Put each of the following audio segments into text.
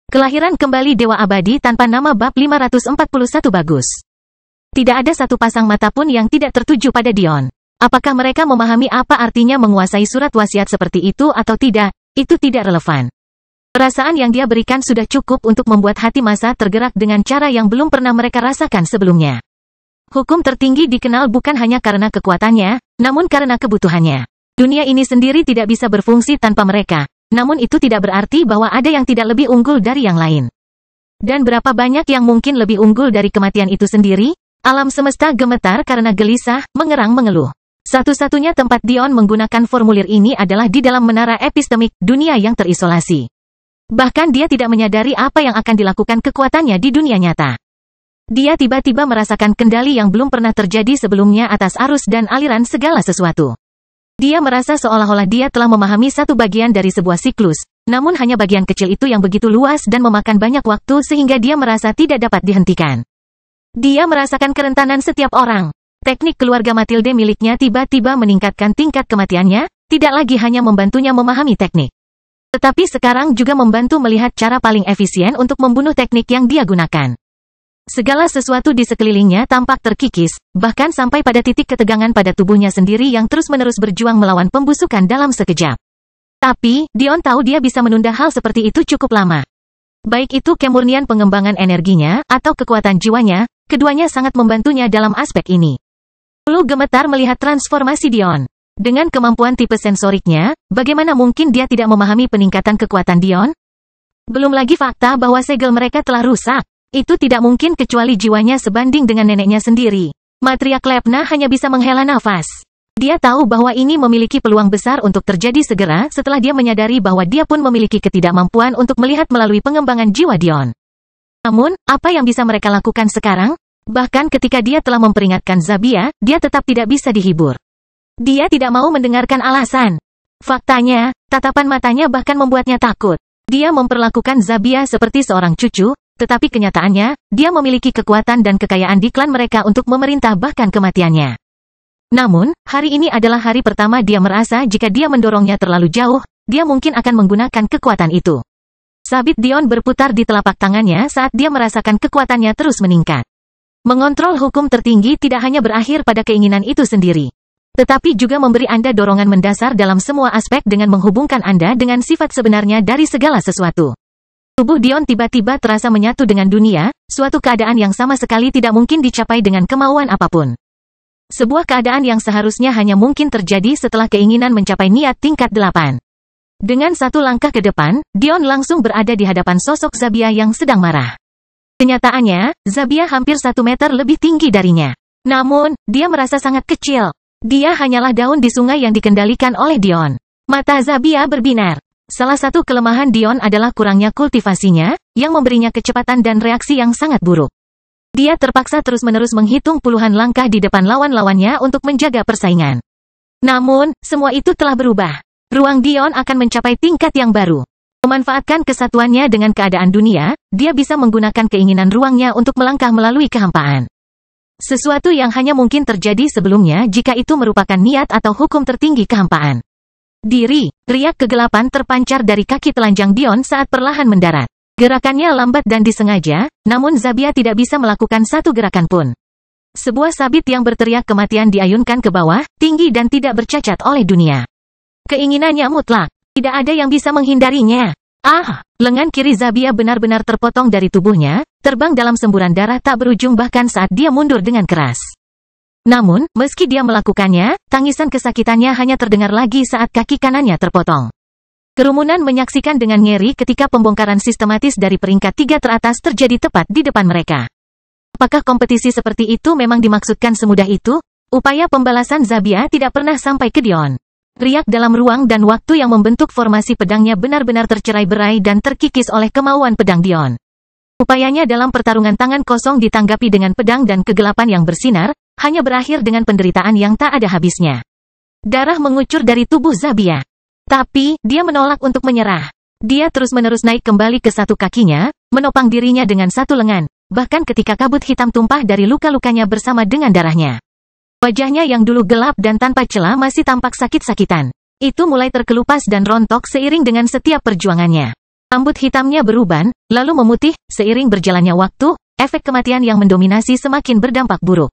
Kelahiran kembali Dewa Abadi tanpa nama bab 541 bagus. Tidak ada satu pasang mata pun yang tidak tertuju pada Dion. Apakah mereka memahami apa artinya menguasai surat wasiat seperti itu atau tidak, itu tidak relevan. Perasaan yang dia berikan sudah cukup untuk membuat hati massa tergerak dengan cara yang belum pernah mereka rasakan sebelumnya. Hukum tertinggi dikenal bukan hanya karena kekuatannya, namun karena kebutuhannya. Dunia ini sendiri tidak bisa berfungsi tanpa mereka. Namun itu tidak berarti bahwa ada yang tidak lebih unggul dari yang lain. Dan berapa banyak yang mungkin lebih unggul dari kematian itu sendiri? Alam semesta gemetar karena gelisah, mengerang mengeluh. Satu-satunya tempat Dion menggunakan formulir ini adalah di dalam menara epistemik, dunia yang terisolasi. Bahkan dia tidak menyadari apa yang akan dilakukan kekuatannya di dunia nyata. Dia tiba-tiba merasakan kendali yang belum pernah terjadi sebelumnya atas arus dan aliran segala sesuatu. Dia merasa seolah-olah dia telah memahami satu bagian dari sebuah siklus, namun hanya bagian kecil itu yang begitu luas dan memakan banyak waktu sehingga dia merasa tidak dapat dihentikan. Dia merasakan kerentanan setiap orang. Teknik keluarga Matilde miliknya tiba-tiba meningkatkan tingkat kematiannya, tidak lagi hanya membantunya memahami teknik. Tetapi sekarang juga membantu melihat cara paling efisien untuk membunuh teknik yang dia gunakan. Segala sesuatu di sekelilingnya tampak terkikis, bahkan sampai pada titik ketegangan pada tubuhnya sendiri yang terus-menerus berjuang melawan pembusukan dalam sekejap. Tapi, Dion tahu dia bisa menunda hal seperti itu cukup lama. Baik itu kemurnian pengembangan energinya, atau kekuatan jiwanya, keduanya sangat membantunya dalam aspek ini. Lu gemetar melihat transformasi Dion. Dengan kemampuan tipe sensoriknya, bagaimana mungkin dia tidak memahami peningkatan kekuatan Dion? Belum lagi fakta bahwa segel mereka telah rusak. Itu tidak mungkin kecuali jiwanya sebanding dengan neneknya sendiri. Matriarch Lepna hanya bisa menghela nafas. Dia tahu bahwa ini memiliki peluang besar untuk terjadi segera setelah dia menyadari bahwa dia pun memiliki ketidakmampuan untuk melihat melalui pengembangan jiwa Dion. Namun, apa yang bisa mereka lakukan sekarang? Bahkan ketika dia telah memperingatkan Zabia, dia tetap tidak bisa dihibur. Dia tidak mau mendengarkan alasan. Faktanya, tatapan matanya bahkan membuatnya takut. Dia memperlakukan Zabia seperti seorang cucu, tetapi kenyataannya, dia memiliki kekuatan dan kekayaan di klan mereka untuk memerintah bahkan kematiannya. Namun, hari ini adalah hari pertama dia merasa jika dia mendorongnya terlalu jauh, dia mungkin akan menggunakan kekuatan itu. Sabit Dion berputar di telapak tangannya saat dia merasakan kekuatannya terus meningkat. Mengontrol hukum tertinggi tidak hanya berakhir pada keinginan itu sendiri, tetapi juga memberi Anda dorongan mendasar dalam semua aspek dengan menghubungkan Anda dengan sifat sebenarnya dari segala sesuatu. Tubuh Dion tiba-tiba terasa menyatu dengan dunia, suatu keadaan yang sama sekali tidak mungkin dicapai dengan kemauan apapun. Sebuah keadaan yang seharusnya hanya mungkin terjadi setelah keinginan mencapai niat tingkat 8. Dengan satu langkah ke depan, Dion langsung berada di hadapan sosok Zabia yang sedang marah. Kenyataannya, Zabia hampir 1 meter lebih tinggi darinya. Namun, dia merasa sangat kecil. Dia hanyalah daun di sungai yang dikendalikan oleh Dion. Mata Zabia berbinar. Salah satu kelemahan Dion adalah kurangnya kultivasinya, yang memberinya kecepatan dan reaksi yang sangat buruk. Dia terpaksa terus-menerus menghitung puluhan langkah di depan lawan-lawannya untuk menjaga persaingan. Namun, semua itu telah berubah. Ruang Dion akan mencapai tingkat yang baru. Memanfaatkan kesatuannya dengan keadaan dunia, dia bisa menggunakan keinginan ruangnya untuk melangkah melalui kehampaan. Sesuatu yang hanya mungkin terjadi sebelumnya jika itu merupakan niat atau hukum tertinggi kehampaan. Diri, riak kegelapan terpancar dari kaki telanjang Dion saat perlahan mendarat. Gerakannya lambat dan disengaja, namun Zabia tidak bisa melakukan satu gerakan pun. Sebuah sabit yang berteriak kematian diayunkan ke bawah, tinggi dan tidak bercacat oleh dunia. Keinginannya mutlak, tidak ada yang bisa menghindarinya. Lengan kiri Zabia benar-benar terpotong dari tubuhnya, terbang dalam semburan darah tak berujung bahkan saat dia mundur dengan keras. Namun, meski dia melakukannya, tangisan kesakitannya hanya terdengar lagi saat kaki kanannya terpotong. Kerumunan menyaksikan dengan ngeri ketika pembongkaran sistematis dari peringkat 3 teratas terjadi tepat di depan mereka. Apakah kompetisi seperti itu memang dimaksudkan semudah itu? Upaya pembalasan Zabia tidak pernah sampai ke Dion. Riak dalam ruang dan waktu yang membentuk formasi pedangnya benar-benar tercerai-berai dan terkikis oleh kemauan pedang Dion. Upayanya dalam pertarungan tangan kosong ditanggapi dengan pedang dan kegelapan yang bersinar, hanya berakhir dengan penderitaan yang tak ada habisnya. Darah mengucur dari tubuh Zabia. Tapi, dia menolak untuk menyerah. Dia terus-menerus naik kembali ke satu kakinya, menopang dirinya dengan satu lengan, bahkan ketika kabut hitam tumpah dari luka-lukanya bersama dengan darahnya. Wajahnya yang dulu gelap dan tanpa celah masih tampak sakit-sakitan. Itu mulai terkelupas dan rontok seiring dengan setiap perjuangannya. Rambut hitamnya beruban, lalu memutih. Seiring berjalannya waktu, efek kematian yang mendominasi semakin berdampak buruk.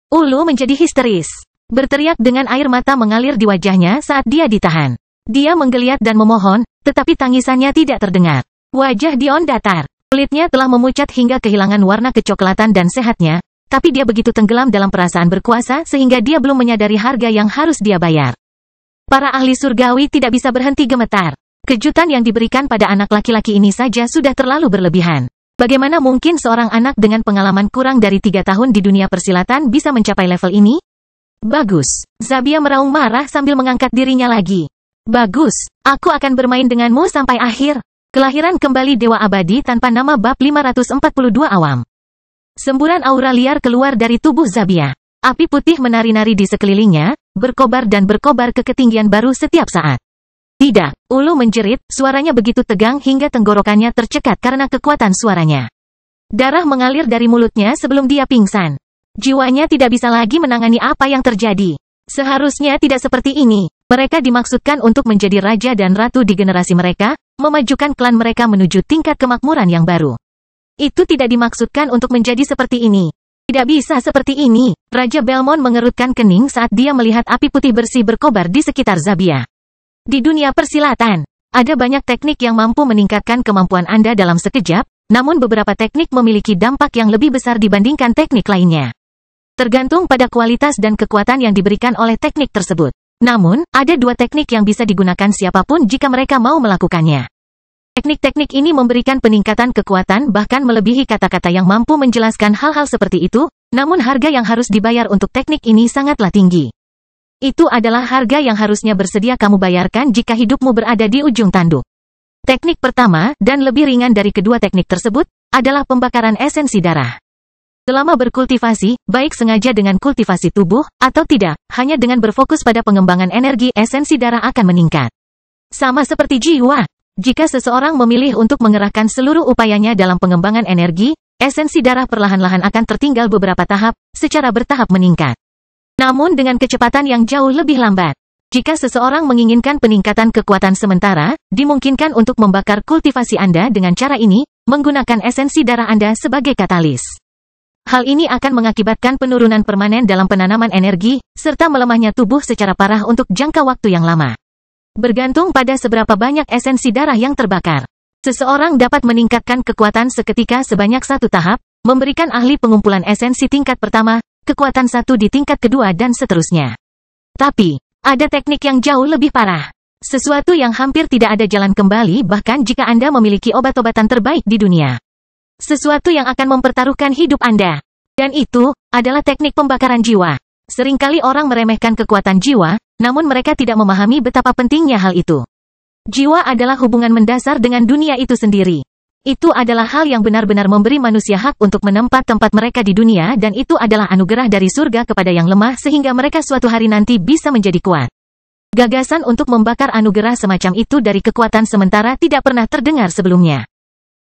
Ulu menjadi histeris. Berteriak dengan air mata mengalir di wajahnya saat dia ditahan. Dia menggeliat dan memohon, tetapi tangisannya tidak terdengar. Wajah Dion datar. Kulitnya telah memucat hingga kehilangan warna kecoklatan dan sehatnya, tapi dia begitu tenggelam dalam perasaan berkuasa sehingga dia belum menyadari harga yang harus dia bayar. Para ahli surgawi tidak bisa berhenti gemetar. Kejutan yang diberikan pada anak laki-laki ini saja sudah terlalu berlebihan. Bagaimana mungkin seorang anak dengan pengalaman kurang dari 3 tahun di dunia persilatan bisa mencapai level ini? Bagus. Zabia meraung marah sambil mengangkat dirinya lagi. Bagus. Aku akan bermain denganmu sampai akhir. Kelahiran kembali Dewa Abadi tanpa nama bab 542 awam. Semburan aura liar keluar dari tubuh Zabia. Api putih menari-nari di sekelilingnya, berkobar dan berkobar ke ketinggian baru setiap saat. Tidak, Ulu menjerit, suaranya begitu tegang hingga tenggorokannya tercekat karena kekuatan suaranya. Darah mengalir dari mulutnya sebelum dia pingsan. Jiwanya tidak bisa lagi menangani apa yang terjadi. Seharusnya tidak seperti ini. Mereka dimaksudkan untuk menjadi raja dan ratu di generasi mereka, memajukan klan mereka menuju tingkat kemakmuran yang baru. Itu tidak dimaksudkan untuk menjadi seperti ini. Tidak bisa seperti ini. Raja Belmont mengerutkan kening saat dia melihat api putih bersih berkobar di sekitar Zabia. Di dunia persilatan, ada banyak teknik yang mampu meningkatkan kemampuan Anda dalam sekejap, namun beberapa teknik memiliki dampak yang lebih besar dibandingkan teknik lainnya. Tergantung pada kualitas dan kekuatan yang diberikan oleh teknik tersebut. Namun, ada 2 teknik yang bisa digunakan siapapun jika mereka mau melakukannya. Teknik-teknik ini memberikan peningkatan kekuatan bahkan melebihi kata-kata yang mampu menjelaskan hal-hal seperti itu, namun harga yang harus dibayar untuk teknik ini sangatlah tinggi. Itu adalah harga yang harusnya bersedia kamu bayarkan jika hidupmu berada di ujung tanduk. Teknik pertama, dan lebih ringan dari kedua teknik tersebut, adalah pembakaran esensi darah. Selama berkultivasi, baik sengaja dengan kultivasi tubuh, atau tidak, hanya dengan berfokus pada pengembangan energi esensi darah akan meningkat. Sama seperti jiwa. Jika seseorang memilih untuk mengerahkan seluruh upayanya dalam pengembangan energi, esensi darah perlahan-lahan akan tertinggal beberapa tahap, secara bertahap meningkat. Namun dengan kecepatan yang jauh lebih lambat. Jika seseorang menginginkan peningkatan kekuatan sementara, dimungkinkan untuk membakar kultivasi Anda dengan cara ini, menggunakan esensi darah Anda sebagai katalis. Hal ini akan mengakibatkan penurunan permanen dalam penanaman energi, serta melemahnya tubuh secara parah untuk jangka waktu yang lama. Bergantung pada seberapa banyak esensi darah yang terbakar. Seseorang dapat meningkatkan kekuatan seketika sebanyak 1 tahap, memberikan ahli pengumpulan esensi tingkat pertama, kekuatan 1 di tingkat kedua dan seterusnya. Tapi, ada teknik yang jauh lebih parah. Sesuatu yang hampir tidak ada jalan kembali bahkan jika Anda memiliki obat-obatan terbaik di dunia. Sesuatu yang akan mempertaruhkan hidup Anda. Dan itu, adalah teknik pembakaran jiwa. Seringkali orang meremehkan kekuatan jiwa, namun mereka tidak memahami betapa pentingnya hal itu. Jiwa adalah hubungan mendasar dengan dunia itu sendiri. Itu adalah hal yang benar-benar memberi manusia hak untuk menempat tempat mereka di dunia dan itu adalah anugerah dari surga kepada yang lemah sehingga mereka suatu hari nanti bisa menjadi kuat. Gagasan untuk membakar anugerah semacam itu dari kekuatan sementara tidak pernah terdengar sebelumnya.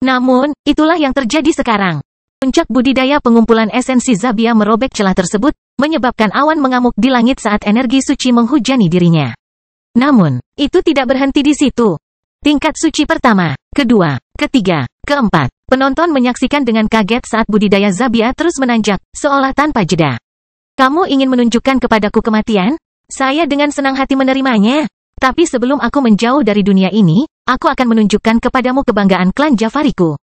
Namun, itulah yang terjadi sekarang. Puncak budidaya pengumpulan esensi Zabia merobek celah tersebut, menyebabkan awan mengamuk di langit saat energi suci menghujani dirinya. Namun, itu tidak berhenti di situ. Tingkat suci pertama, kedua, ketiga, keempat. Penonton menyaksikan dengan kaget saat budidaya Zabia terus menanjak, seolah tanpa jeda. Kamu ingin menunjukkan kepadaku kematian? Saya dengan senang hati menerimanya. Tapi sebelum aku menjauh dari dunia ini, aku akan menunjukkan kepadamu kebanggaan klan Jafariku.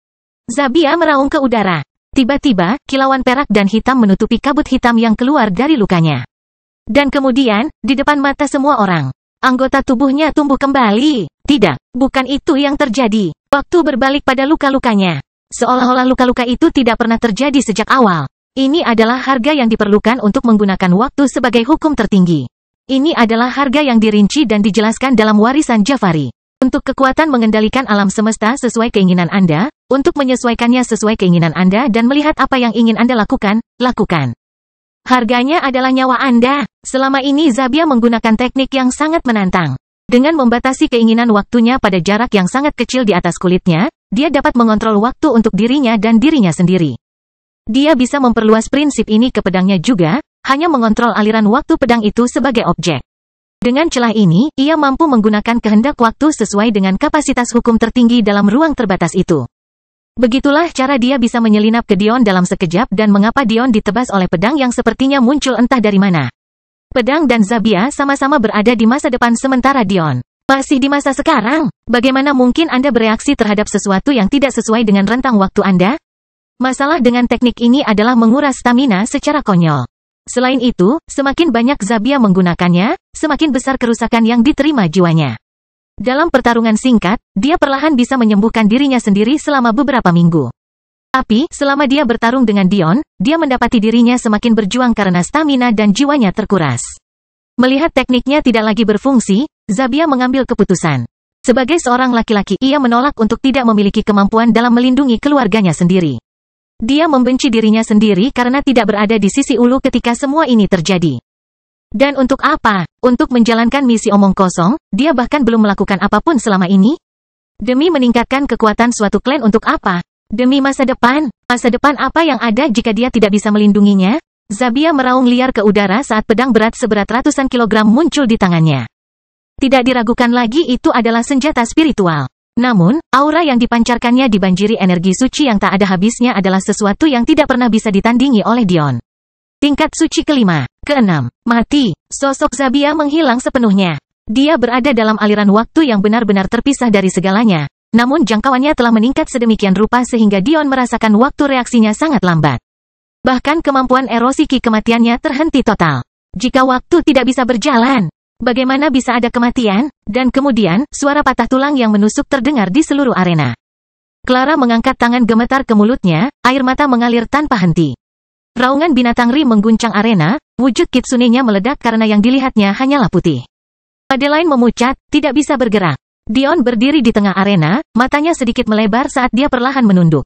Zabia meraung ke udara. Tiba-tiba, kilauan perak dan hitam menutupi kabut hitam yang keluar dari lukanya. Dan kemudian, di depan mata semua orang, anggota tubuhnya tumbuh kembali. Tidak, bukan itu yang terjadi. Waktu berbalik pada luka-lukanya. Seolah-olah luka-luka itu tidak pernah terjadi sejak awal. Ini adalah harga yang diperlukan untuk menggunakan waktu sebagai hukum tertinggi. Ini adalah harga yang dirinci dan dijelaskan dalam warisan Jafari. Untuk kekuatan mengendalikan alam semesta sesuai keinginan Anda, untuk menyesuaikannya sesuai keinginan Anda dan melihat apa yang ingin Anda lakukan, lakukan. Harganya adalah nyawa Anda. Selama ini Zabia menggunakan teknik yang sangat menantang. Dengan membatasi keinginan waktunya pada jarak yang sangat kecil di atas kulitnya, dia dapat mengontrol waktu untuk dirinya dan dirinya sendiri. Dia bisa memperluas prinsip ini ke pedangnya juga, hanya mengontrol aliran waktu pedang itu sebagai objek. Dengan celah ini, ia mampu menggunakan kehendak waktu sesuai dengan kapasitas hukum tertinggi dalam ruang terbatas itu. Begitulah cara dia bisa menyelinap ke Dion dalam sekejap dan mengapa Dion ditebas oleh pedang yang sepertinya muncul entah dari mana. Pedang dan Zabia sama-sama berada di masa depan sementara Dion masih di masa sekarang. Bagaimana mungkin Anda bereaksi terhadap sesuatu yang tidak sesuai dengan rentang waktu Anda? Masalah dengan teknik ini adalah menguras stamina secara konyol. Selain itu, semakin banyak Zabia menggunakannya, semakin besar kerusakan yang diterima jiwanya. Dalam pertarungan singkat, dia perlahan bisa menyembuhkan dirinya sendiri selama beberapa minggu. Tapi, selama dia bertarung dengan Dion, dia mendapati dirinya semakin berjuang karena stamina dan jiwanya terkuras. Melihat tekniknya tidak lagi berfungsi, Zabia mengambil keputusan. Sebagai seorang laki-laki, ia menolak untuk tidak memiliki kemampuan dalam melindungi keluarganya sendiri. Dia membenci dirinya sendiri karena tidak berada di sisi ulu ketika semua ini terjadi. Dan untuk apa? Untuk menjalankan misi omong kosong, dia bahkan belum melakukan apapun selama ini? Demi meningkatkan kekuatan suatu klan untuk apa? Demi masa depan? Masa depan apa yang ada jika dia tidak bisa melindunginya? Zabia meraung liar ke udara saat pedang berat seberat ratusan kilogram muncul di tangannya. Tidak diragukan lagi itu adalah senjata spiritual. Namun, aura yang dipancarkannya dibanjiri energi suci yang tak ada habisnya adalah sesuatu yang tidak pernah bisa ditandingi oleh Dion. Tingkat suci kelima, keenam, mati. Sosok Zabia menghilang sepenuhnya. Dia berada dalam aliran waktu yang benar-benar terpisah dari segalanya. Namun jangkauannya telah meningkat sedemikian rupa sehingga Dion merasakan waktu reaksinya sangat lambat. Bahkan kemampuan erosi ki kematiannya terhenti total. Jika waktu tidak bisa berjalan, bagaimana bisa ada kematian? Dan kemudian, suara patah tulang yang menusuk terdengar di seluruh arena. Clara mengangkat tangan gemetar ke mulutnya, air mata mengalir tanpa henti. Raungan binatang Ri mengguncang arena, wujud kitsunenya meledak karena yang dilihatnya hanyalah putih. Adeline memucat, tidak bisa bergerak. Dion berdiri di tengah arena, matanya sedikit melebar saat dia perlahan menunduk.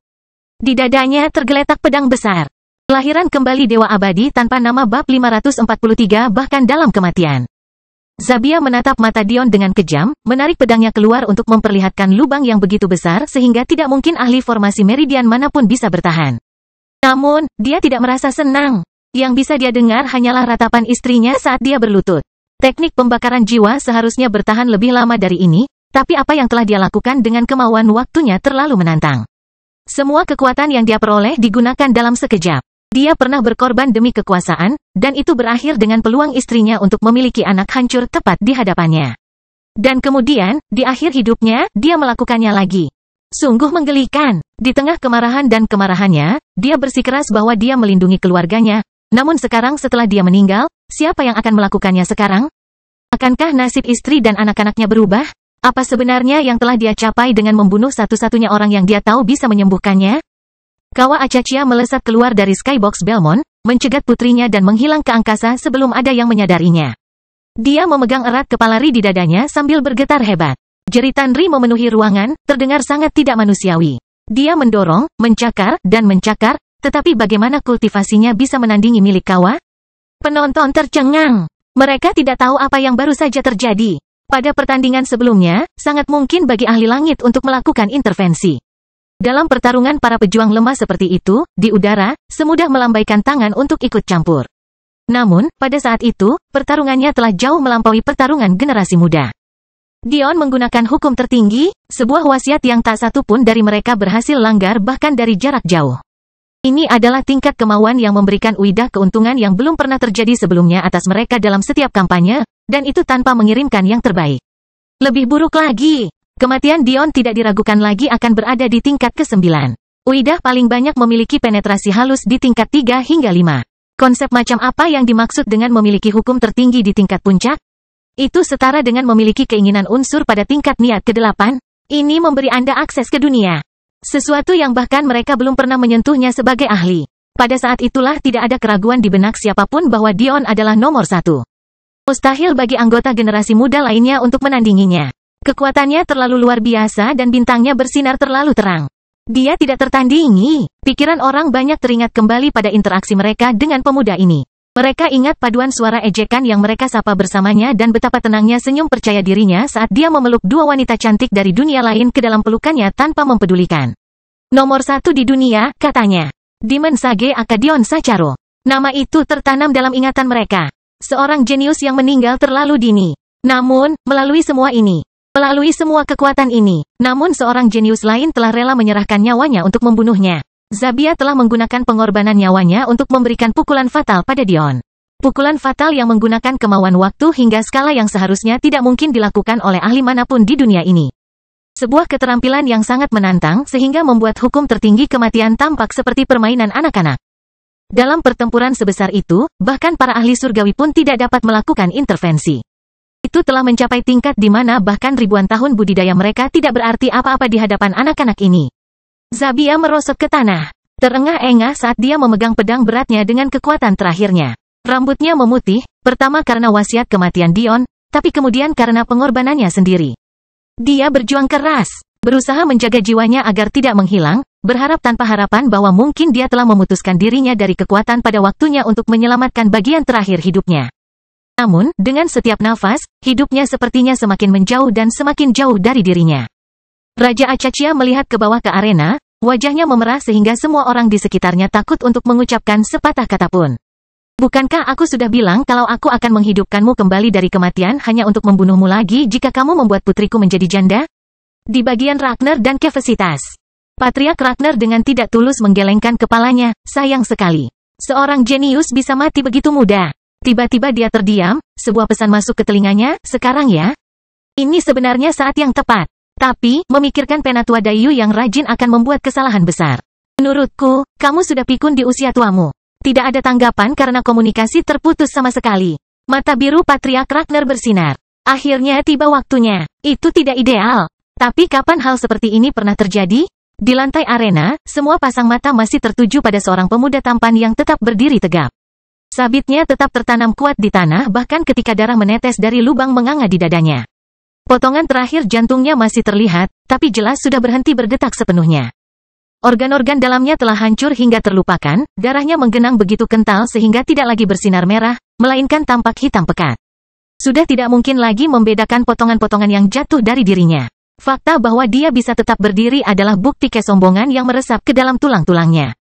Di dadanya tergeletak pedang besar. Kelahiran kembali Dewa Abadi tanpa nama bab 543 bahkan dalam kematian. Zabia menatap mata Dion dengan kejam, menarik pedangnya keluar untuk memperlihatkan lubang yang begitu besar sehingga tidak mungkin ahli formasi meridian manapun bisa bertahan. Namun, dia tidak merasa senang. Yang bisa dia dengar hanyalah ratapan istrinya saat dia berlutut. Teknik pembakaran jiwa seharusnya bertahan lebih lama dari ini, tapi apa yang telah dia lakukan dengan kemauan waktunya terlalu menantang. Semua kekuatan yang dia peroleh digunakan dalam sekejap. Dia pernah berkorban demi kekuasaan, dan itu berakhir dengan peluang istrinya untuk memiliki anak hancur tepat di hadapannya. Dan kemudian, di akhir hidupnya, dia melakukannya lagi. Sungguh menggelikan. Di tengah kemarahan dan kemarahannya, dia bersikeras bahwa dia melindungi keluarganya. Namun sekarang setelah dia meninggal, siapa yang akan melakukannya sekarang? Akankah nasib istri dan anak-anaknya berubah? Apa sebenarnya yang telah dia capai dengan membunuh satu-satunya orang yang dia tahu bisa menyembuhkannya? Kawa Acachia melesat keluar dari Skybox Belmont, mencegat putrinya dan menghilang ke angkasa sebelum ada yang menyadarinya. Dia memegang erat kepala Ri di dadanya sambil bergetar hebat. Jeritan Ri memenuhi ruangan, terdengar sangat tidak manusiawi. Dia mendorong, mencakar, dan mencakar, tetapi bagaimana kultivasinya bisa menandingi milik Kawa? Penonton tercengang. Mereka tidak tahu apa yang baru saja terjadi. Pada pertandingan sebelumnya, sangat mungkin bagi ahli langit untuk melakukan intervensi. Dalam pertarungan para pejuang lemah seperti itu, di udara, semudah melambaikan tangan untuk ikut campur. Namun, pada saat itu, pertarungannya telah jauh melampaui pertarungan generasi muda. Dion menggunakan hukum tertinggi, sebuah wasiat yang tak satu pun dari mereka berhasil langgar bahkan dari jarak jauh. Ini adalah tingkat kemauan yang memberikan Uidah keuntungan yang belum pernah terjadi sebelumnya atas mereka dalam setiap kampanye, dan itu tanpa mengirimkan yang terbaik. Lebih buruk lagi, kematian Dion tidak diragukan lagi akan berada di tingkat ke-9. Uidah paling banyak memiliki penetrasi halus di tingkat 3 hingga 5. Konsep macam apa yang dimaksud dengan memiliki hukum tertinggi di tingkat puncak? Itu setara dengan memiliki keinginan unsur pada tingkat niat ke-8. Ini memberi Anda akses ke dunia. Sesuatu yang bahkan mereka belum pernah menyentuhnya sebagai ahli. Pada saat itulah tidak ada keraguan di benak siapapun bahwa Dion adalah nomor 1. Mustahil bagi anggota generasi muda lainnya untuk menandinginya. Kekuatannya terlalu luar biasa dan bintangnya bersinar terlalu terang. Dia tidak tertandingi. Pikiran orang banyak teringat kembali pada interaksi mereka dengan pemuda ini. Mereka ingat paduan suara ejekan yang mereka sapa bersamanya dan betapa tenangnya senyum percaya dirinya saat dia memeluk dua wanita cantik dari dunia lain ke dalam pelukannya tanpa mempedulikan. Nomor 1 di dunia, katanya. Demon Sage Akadion Sacharo. Nama itu tertanam dalam ingatan mereka. Seorang jenius yang meninggal terlalu dini. Namun, melalui semua ini, Melalui semua kekuatan ini, namun seorang jenius lain telah rela menyerahkan nyawanya untuk membunuhnya. Zabia telah menggunakan pengorbanan nyawanya untuk memberikan pukulan fatal pada Dion. Pukulan fatal yang menggunakan kemauan waktu hingga skala yang seharusnya tidak mungkin dilakukan oleh ahli manapun di dunia ini. Sebuah keterampilan yang sangat menantang sehingga membuat hukum tertinggi kematian tampak seperti permainan anak-anak. Dalam pertempuran sebesar itu, bahkan para ahli surgawi pun tidak dapat melakukan intervensi. Itu telah mencapai tingkat di mana bahkan ribuan tahun budidaya mereka tidak berarti apa-apa di hadapan anak-anak ini. Zabia merosot ke tanah. Terengah-engah saat dia memegang pedang beratnya dengan kekuatan terakhirnya. Rambutnya memutih, pertama karena wasiat kematian Dion, tapi kemudian karena pengorbanannya sendiri. Dia berjuang keras, berusaha menjaga jiwanya agar tidak menghilang, berharap tanpa harapan bahwa mungkin dia telah memutuskan dirinya dari kekuatan pada waktunya untuk menyelamatkan bagian terakhir hidupnya. Namun, dengan setiap nafas, hidupnya sepertinya semakin menjauh dan semakin jauh dari dirinya. Raja Acacia melihat ke bawah ke arena, wajahnya memerah sehingga semua orang di sekitarnya takut untuk mengucapkan sepatah kata pun. Bukankah aku sudah bilang kalau aku akan menghidupkanmu kembali dari kematian hanya untuk membunuhmu lagi jika kamu membuat putriku menjadi janda? Di bagian Ragnar dan Kefesitas, Patriark Ragnar dengan tidak tulus menggelengkan kepalanya, sayang sekali. Seorang jenius bisa mati begitu mudah. Tiba-tiba dia terdiam, sebuah pesan masuk ke telinganya, sekarang ya? Ini sebenarnya saat yang tepat. Tapi, memikirkan penatua Dayu yang rajin akan membuat kesalahan besar. Menurutku, kamu sudah pikun di usia tuamu. Tidak ada tanggapan karena komunikasi terputus sama sekali. Mata biru Patriark Ragnar bersinar. Akhirnya tiba waktunya. Itu tidak ideal. Tapi kapan hal seperti ini pernah terjadi? Di lantai arena, semua pasang mata masih tertuju pada seorang pemuda tampan yang tetap berdiri tegap. Sabitnya tetap tertanam kuat di tanah bahkan ketika darah menetes dari lubang menganga di dadanya. Potongan terakhir jantungnya masih terlihat, tapi jelas sudah berhenti berdetak sepenuhnya. Organ-organ dalamnya telah hancur hingga terlupakan, darahnya menggenang begitu kental sehingga tidak lagi bersinar merah, melainkan tampak hitam pekat. Sudah tidak mungkin lagi membedakan potongan-potongan yang jatuh dari dirinya. Fakta bahwa dia bisa tetap berdiri adalah bukti kesombongan yang meresap ke dalam tulang-tulangnya.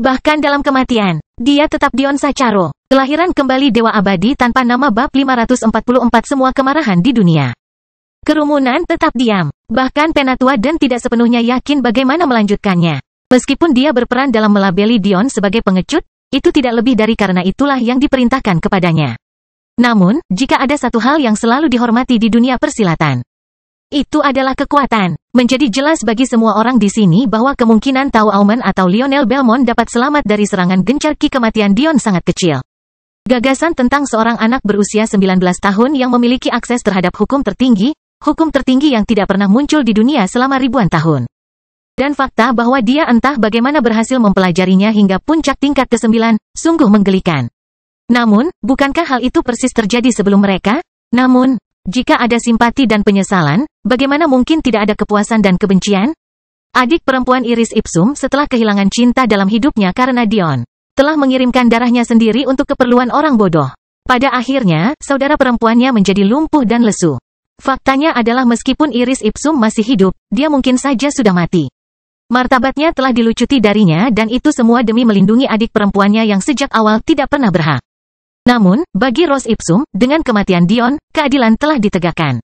Bahkan dalam kematian, dia tetap Dion Sacharo, kelahiran kembali Dewa Abadi tanpa nama bab 544 semua kemarahan di dunia. Kerumunan tetap diam. Bahkan Penatua dan tidak sepenuhnya yakin bagaimana melanjutkannya. Meskipun dia berperan dalam melabeli Dion sebagai pengecut, itu tidak lebih dari karena itulah yang diperintahkan kepadanya. Namun, jika ada satu hal yang selalu dihormati di dunia persilatan, itu adalah kekuatan. Menjadi jelas bagi semua orang di sini bahwa kemungkinan Tao Auman atau Lionel Belmont dapat selamat dari serangan gencar Ki kematian Dion sangat kecil. Gagasan tentang seorang anak berusia 19 tahun yang memiliki akses terhadap hukum tertinggi yang tidak pernah muncul di dunia selama ribuan tahun. Dan fakta bahwa dia entah bagaimana berhasil mempelajarinya hingga puncak tingkat ke-9, sungguh menggelikan. Namun, bukankah hal itu persis terjadi sebelum mereka? Namun, jika ada simpati dan penyesalan, bagaimana mungkin tidak ada kepuasan dan kebencian? Adik perempuan Iris Ipsum setelah kehilangan cinta dalam hidupnya karena Dion, telah mengirimkan darahnya sendiri untuk keperluan orang bodoh. Pada akhirnya, saudara perempuannya menjadi lumpuh dan lesu. Faktanya adalah meskipun Iris Ipsum masih hidup, dia mungkin saja sudah mati. Martabatnya telah dilucuti darinya dan itu semua demi melindungi adik perempuannya yang sejak awal tidak pernah berhak. Namun, bagi Rose Ipsum, dengan kematian Dion, keadilan telah ditegakkan.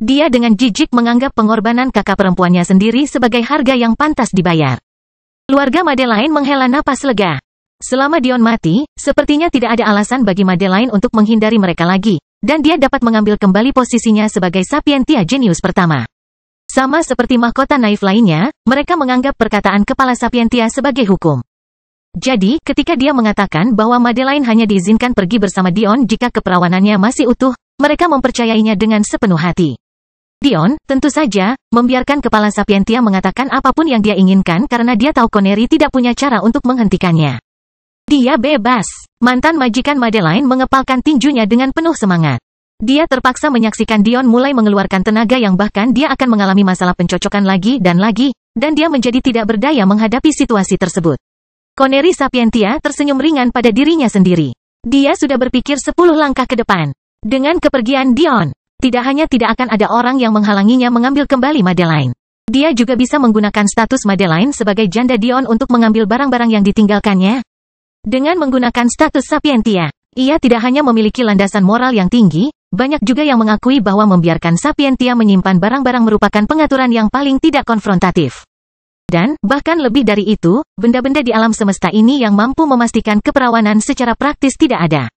Dia dengan jijik menganggap pengorbanan kakak perempuannya sendiri sebagai harga yang pantas dibayar. Keluarga Madeline menghela napas lega. Selama Dion mati, sepertinya tidak ada alasan bagi Madeline untuk menghindari mereka lagi. Dan dia dapat mengambil kembali posisinya sebagai Sapientia Jenius pertama. Sama seperti mahkota naif lainnya, mereka menganggap perkataan kepala Sapientia sebagai hukum. Jadi, ketika dia mengatakan bahwa Madeline hanya diizinkan pergi bersama Dion jika keperawanannya masih utuh, mereka mempercayainya dengan sepenuh hati. Dion, tentu saja, membiarkan kepala Sapientia mengatakan apapun yang dia inginkan karena dia tahu Connery tidak punya cara untuk menghentikannya. Dia bebas. Mantan majikan Madeline mengepalkan tinjunya dengan penuh semangat. Dia terpaksa menyaksikan Dion mulai mengeluarkan tenaga yang bahkan dia akan mengalami masalah pencocokan lagi, dan dia menjadi tidak berdaya menghadapi situasi tersebut. Connery Sapientia tersenyum ringan pada dirinya sendiri. Dia sudah berpikir 10 langkah ke depan. Dengan kepergian Dion, tidak hanya tidak akan ada orang yang menghalanginya mengambil kembali Madeline. Dia juga bisa menggunakan status Madeline sebagai janda Dion untuk mengambil barang-barang yang ditinggalkannya. Dengan menggunakan status Sapientia, ia tidak hanya memiliki landasan moral yang tinggi, banyak juga yang mengakui bahwa membiarkan Sapientia menyimpan barang-barang merupakan pengaturan yang paling tidak konfrontatif. Dan, bahkan lebih dari itu, benda-benda di alam semesta ini yang mampu memastikan keperawanan secara praktis tidak ada.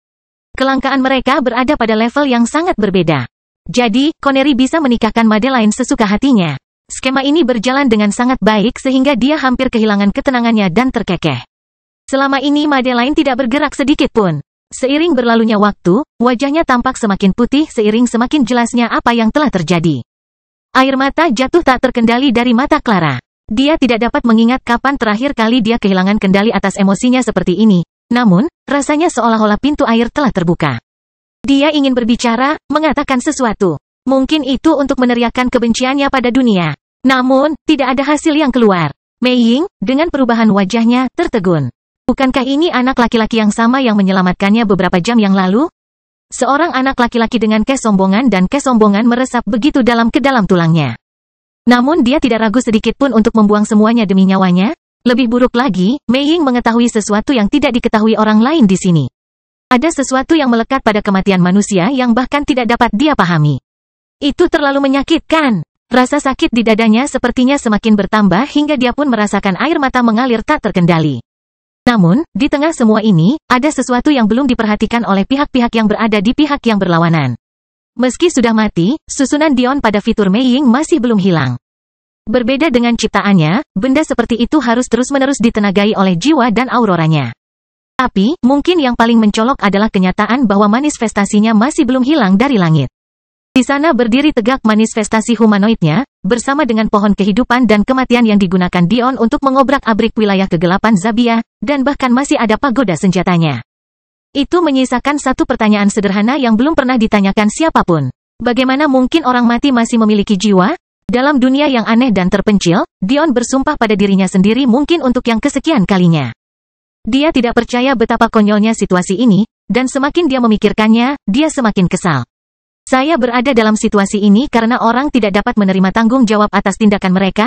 Kelangkaan mereka berada pada level yang sangat berbeda. Jadi, Connery bisa menikahkan Madeline sesuka hatinya. Skema ini berjalan dengan sangat baik sehingga dia hampir kehilangan ketenangannya dan terkekeh. Selama ini Madeline tidak bergerak sedikit pun. Seiring berlalunya waktu, wajahnya tampak semakin putih seiring semakin jelasnya apa yang telah terjadi. Air mata jatuh tak terkendali dari mata Clara. Dia tidak dapat mengingat kapan terakhir kali dia kehilangan kendali atas emosinya seperti ini. Namun, rasanya seolah-olah pintu air telah terbuka. Dia ingin berbicara, mengatakan sesuatu. Mungkin itu untuk meneriakkan kebenciannya pada dunia. Namun, tidak ada hasil yang keluar. Mei Ying, dengan perubahan wajahnya, tertegun. Bukankah ini anak laki-laki yang sama yang menyelamatkannya beberapa jam yang lalu? Seorang anak laki-laki dengan kesombongan dan kesombongan meresap begitu dalam ke dalam tulangnya. Namun dia tidak ragu sedikit pun untuk membuang semuanya demi nyawanya. Lebih buruk lagi, Mei Ying mengetahui sesuatu yang tidak diketahui orang lain di sini. Ada sesuatu yang melekat pada kematian manusia yang bahkan tidak dapat dia pahami. Itu terlalu menyakitkan. Rasa sakit di dadanya sepertinya semakin bertambah hingga dia pun merasakan air mata mengalir tak terkendali. Namun, di tengah semua ini, ada sesuatu yang belum diperhatikan oleh pihak-pihak yang berada di pihak yang berlawanan. Meski sudah mati, susunan Dion pada fitur Mei Ying masih belum hilang. Berbeda dengan ciptaannya, benda seperti itu harus terus-menerus ditenagai oleh jiwa dan auroranya. Tapi, mungkin yang paling mencolok adalah kenyataan bahwa manifestasinya masih belum hilang dari langit. Di sana berdiri tegak manifestasi humanoidnya, bersama dengan pohon kehidupan dan kematian yang digunakan Dion untuk mengobrak-abrik wilayah kegelapan Zabia, dan bahkan masih ada pagoda senjatanya. Itu menyisakan satu pertanyaan sederhana yang belum pernah ditanyakan siapapun. Bagaimana mungkin orang mati masih memiliki jiwa? Dalam dunia yang aneh dan terpencil, Dion bersumpah pada dirinya sendiri mungkin untuk yang kesekian kalinya. Dia tidak percaya betapa konyolnya situasi ini, dan semakin dia memikirkannya, dia semakin kesal. Saya berada dalam situasi ini karena orang tidak dapat menerima tanggung jawab atas tindakan mereka.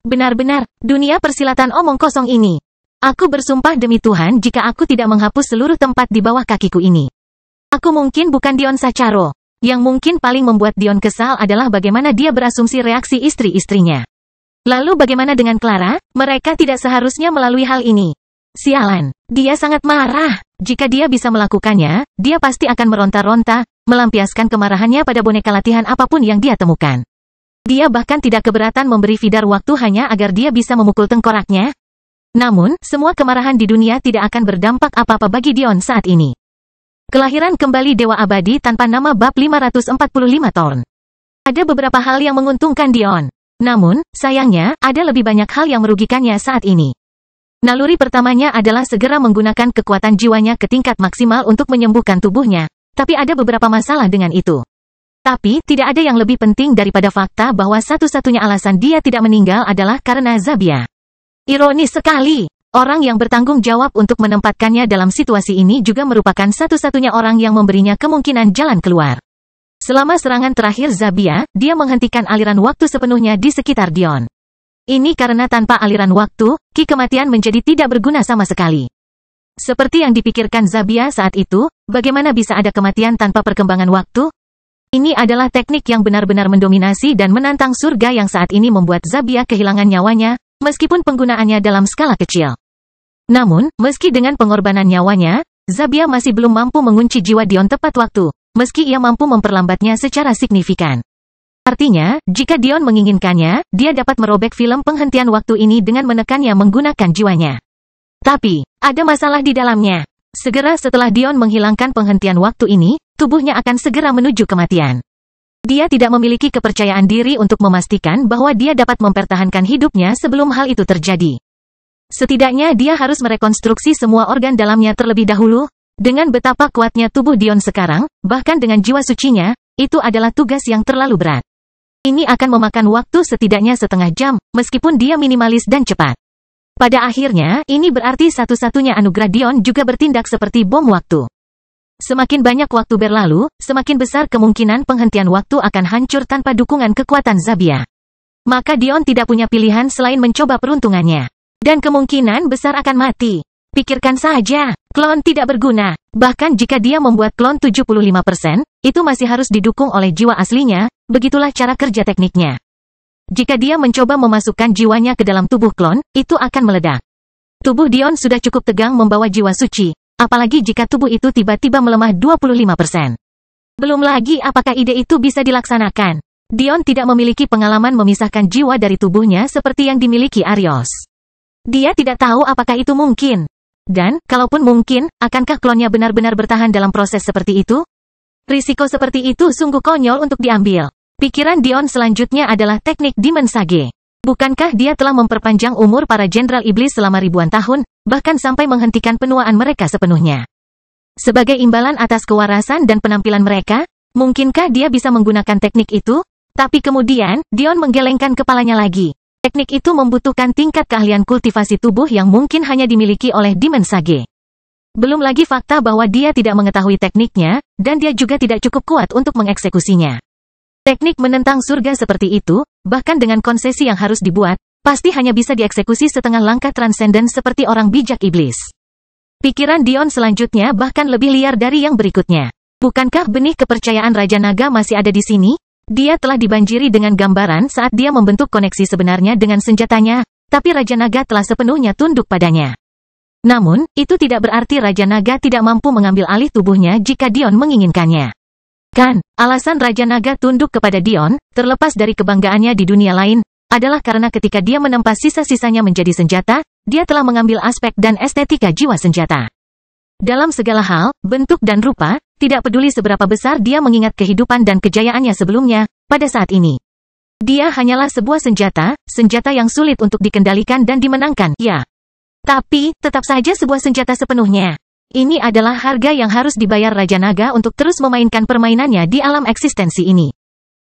Benar-benar, dunia persilatan omong kosong ini. Aku bersumpah demi Tuhan jika aku tidak menghapus seluruh tempat di bawah kakiku ini. Aku mungkin bukan Dion Sacharo. Yang mungkin paling membuat Dion kesal adalah bagaimana dia berasumsi reaksi istri-istrinya. Lalu bagaimana dengan Clara? Mereka tidak seharusnya melalui hal ini. Sialan, dia sangat marah. Jika dia bisa melakukannya, dia pasti akan meronta-ronta, melampiaskan kemarahannya pada boneka latihan apapun yang dia temukan. Dia bahkan tidak keberatan memberi Vidar waktu hanya agar dia bisa memukul tengkoraknya. Namun, semua kemarahan di dunia tidak akan berdampak apa-apa bagi Dion saat ini. Kelahiran kembali Dewa Abadi tanpa nama bab 545 Thorn. Ada beberapa hal yang menguntungkan Dion. Namun, sayangnya, ada lebih banyak hal yang merugikannya saat ini. Naluri pertamanya adalah segera menggunakan kekuatan jiwanya ke tingkat maksimal untuk menyembuhkan tubuhnya. Tapi ada beberapa masalah dengan itu. Tapi, tidak ada yang lebih penting daripada fakta bahwa satu-satunya alasan dia tidak meninggal adalah karena Zabia. Ironis sekali, orang yang bertanggung jawab untuk menempatkannya dalam situasi ini juga merupakan satu-satunya orang yang memberinya kemungkinan jalan keluar. Selama serangan terakhir Zabia, dia menghentikan aliran waktu sepenuhnya di sekitar Dion. Ini karena tanpa aliran waktu, ki kematian menjadi tidak berguna sama sekali. Seperti yang dipikirkan Zabia saat itu, bagaimana bisa ada kematian tanpa perkembangan waktu? Ini adalah teknik yang benar-benar mendominasi dan menantang surga yang saat ini membuat Zabia kehilangan nyawanya, meskipun penggunaannya dalam skala kecil. Namun, meski dengan pengorbanan nyawanya, Zabia masih belum mampu mengunci jiwa Dion tepat waktu, meski ia mampu memperlambatnya secara signifikan. Artinya, jika Dion menginginkannya, dia dapat merobek film penghentian waktu ini dengan menekannya menggunakan jiwanya. Tapi, ada masalah di dalamnya. Segera setelah Dion menghilangkan penghentian waktu ini, tubuhnya akan segera menuju kematian. Dia tidak memiliki kepercayaan diri untuk memastikan bahwa dia dapat mempertahankan hidupnya sebelum hal itu terjadi. Setidaknya dia harus merekonstruksi semua organ dalamnya terlebih dahulu. Dengan betapa kuatnya tubuh Dion sekarang, bahkan dengan jiwa sucinya, itu adalah tugas yang terlalu berat. Ini akan memakan waktu setidaknya setengah jam, meskipun dia minimalis dan cepat. Pada akhirnya, ini berarti satu-satunya anugerah Dion juga bertindak seperti bom waktu. Semakin banyak waktu berlalu, semakin besar kemungkinan penghentian waktu akan hancur tanpa dukungan kekuatan Zabia. Maka Dion tidak punya pilihan selain mencoba peruntungannya. Dan kemungkinan besar akan mati. Pikirkan saja, klon tidak berguna. Bahkan jika dia membuat klon 75%, itu masih harus didukung oleh jiwa aslinya, begitulah cara kerja tekniknya. Jika dia mencoba memasukkan jiwanya ke dalam tubuh klon, itu akan meledak. Tubuh Dion sudah cukup tegang membawa jiwa suci, apalagi jika tubuh itu tiba-tiba melemah 25%. Belum lagi apakah ide itu bisa dilaksanakan. Dion tidak memiliki pengalaman memisahkan jiwa dari tubuhnya seperti yang dimiliki Arios. Dia tidak tahu apakah itu mungkin. Dan, kalaupun mungkin, akankah klonnya benar-benar bertahan dalam proses seperti itu? Risiko seperti itu sungguh konyol untuk diambil. Pikiran Dion selanjutnya adalah teknik Demon Sage. Bukankah dia telah memperpanjang umur para jenderal iblis selama ribuan tahun, bahkan sampai menghentikan penuaan mereka sepenuhnya? Sebagai imbalan atas kewarasan dan penampilan mereka, mungkinkah dia bisa menggunakan teknik itu? Tapi kemudian, Dion menggelengkan kepalanya lagi. Teknik itu membutuhkan tingkat keahlian kultivasi tubuh yang mungkin hanya dimiliki oleh Demon Sage. Belum lagi fakta bahwa dia tidak mengetahui tekniknya, dan dia juga tidak cukup kuat untuk mengeksekusinya. Teknik menentang surga seperti itu, bahkan dengan konsesi yang harus dibuat, pasti hanya bisa dieksekusi setengah langkah transenden seperti orang bijak iblis. Pikiran Dion selanjutnya bahkan lebih liar dari yang berikutnya. Bukankah benih kepercayaan Raja Naga masih ada di sini? Dia telah dibanjiri dengan gambaran saat dia membentuk koneksi sebenarnya dengan senjatanya, tapi Raja Naga telah sepenuhnya tunduk padanya. Namun, itu tidak berarti Raja Naga tidak mampu mengambil alih tubuhnya jika Dion menginginkannya. Kan, alasan Raja Naga tunduk kepada Dion, terlepas dari kebanggaannya di dunia lain, adalah karena ketika dia menempa sisa-sisanya menjadi senjata, dia telah mengambil aspek dan estetika jiwa senjata. Dalam segala hal, bentuk dan rupa, tidak peduli seberapa besar dia mengingat kehidupan dan kejayaannya sebelumnya, pada saat ini. Dia hanyalah sebuah senjata yang sulit untuk dikendalikan dan dimenangkan, ya. Tapi, tetap saja sebuah senjata sepenuhnya. Ini adalah harga yang harus dibayar Raja Naga untuk terus memainkan permainannya di alam eksistensi ini.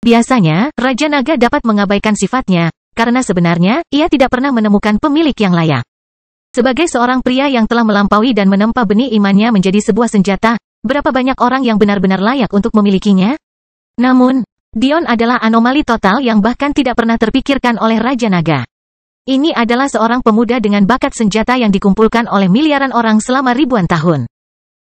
Biasanya, Raja Naga dapat mengabaikan sifatnya, karena sebenarnya, ia tidak pernah menemukan pemilik yang layak. Sebagai seorang pria yang telah melampaui dan menempa benih imannya menjadi sebuah senjata, berapa banyak orang yang benar-benar layak untuk memilikinya? Namun, Dion adalah anomali total yang bahkan tidak pernah terpikirkan oleh Raja Naga. Ini adalah seorang pemuda dengan bakat senjata yang dikumpulkan oleh miliaran orang selama ribuan tahun.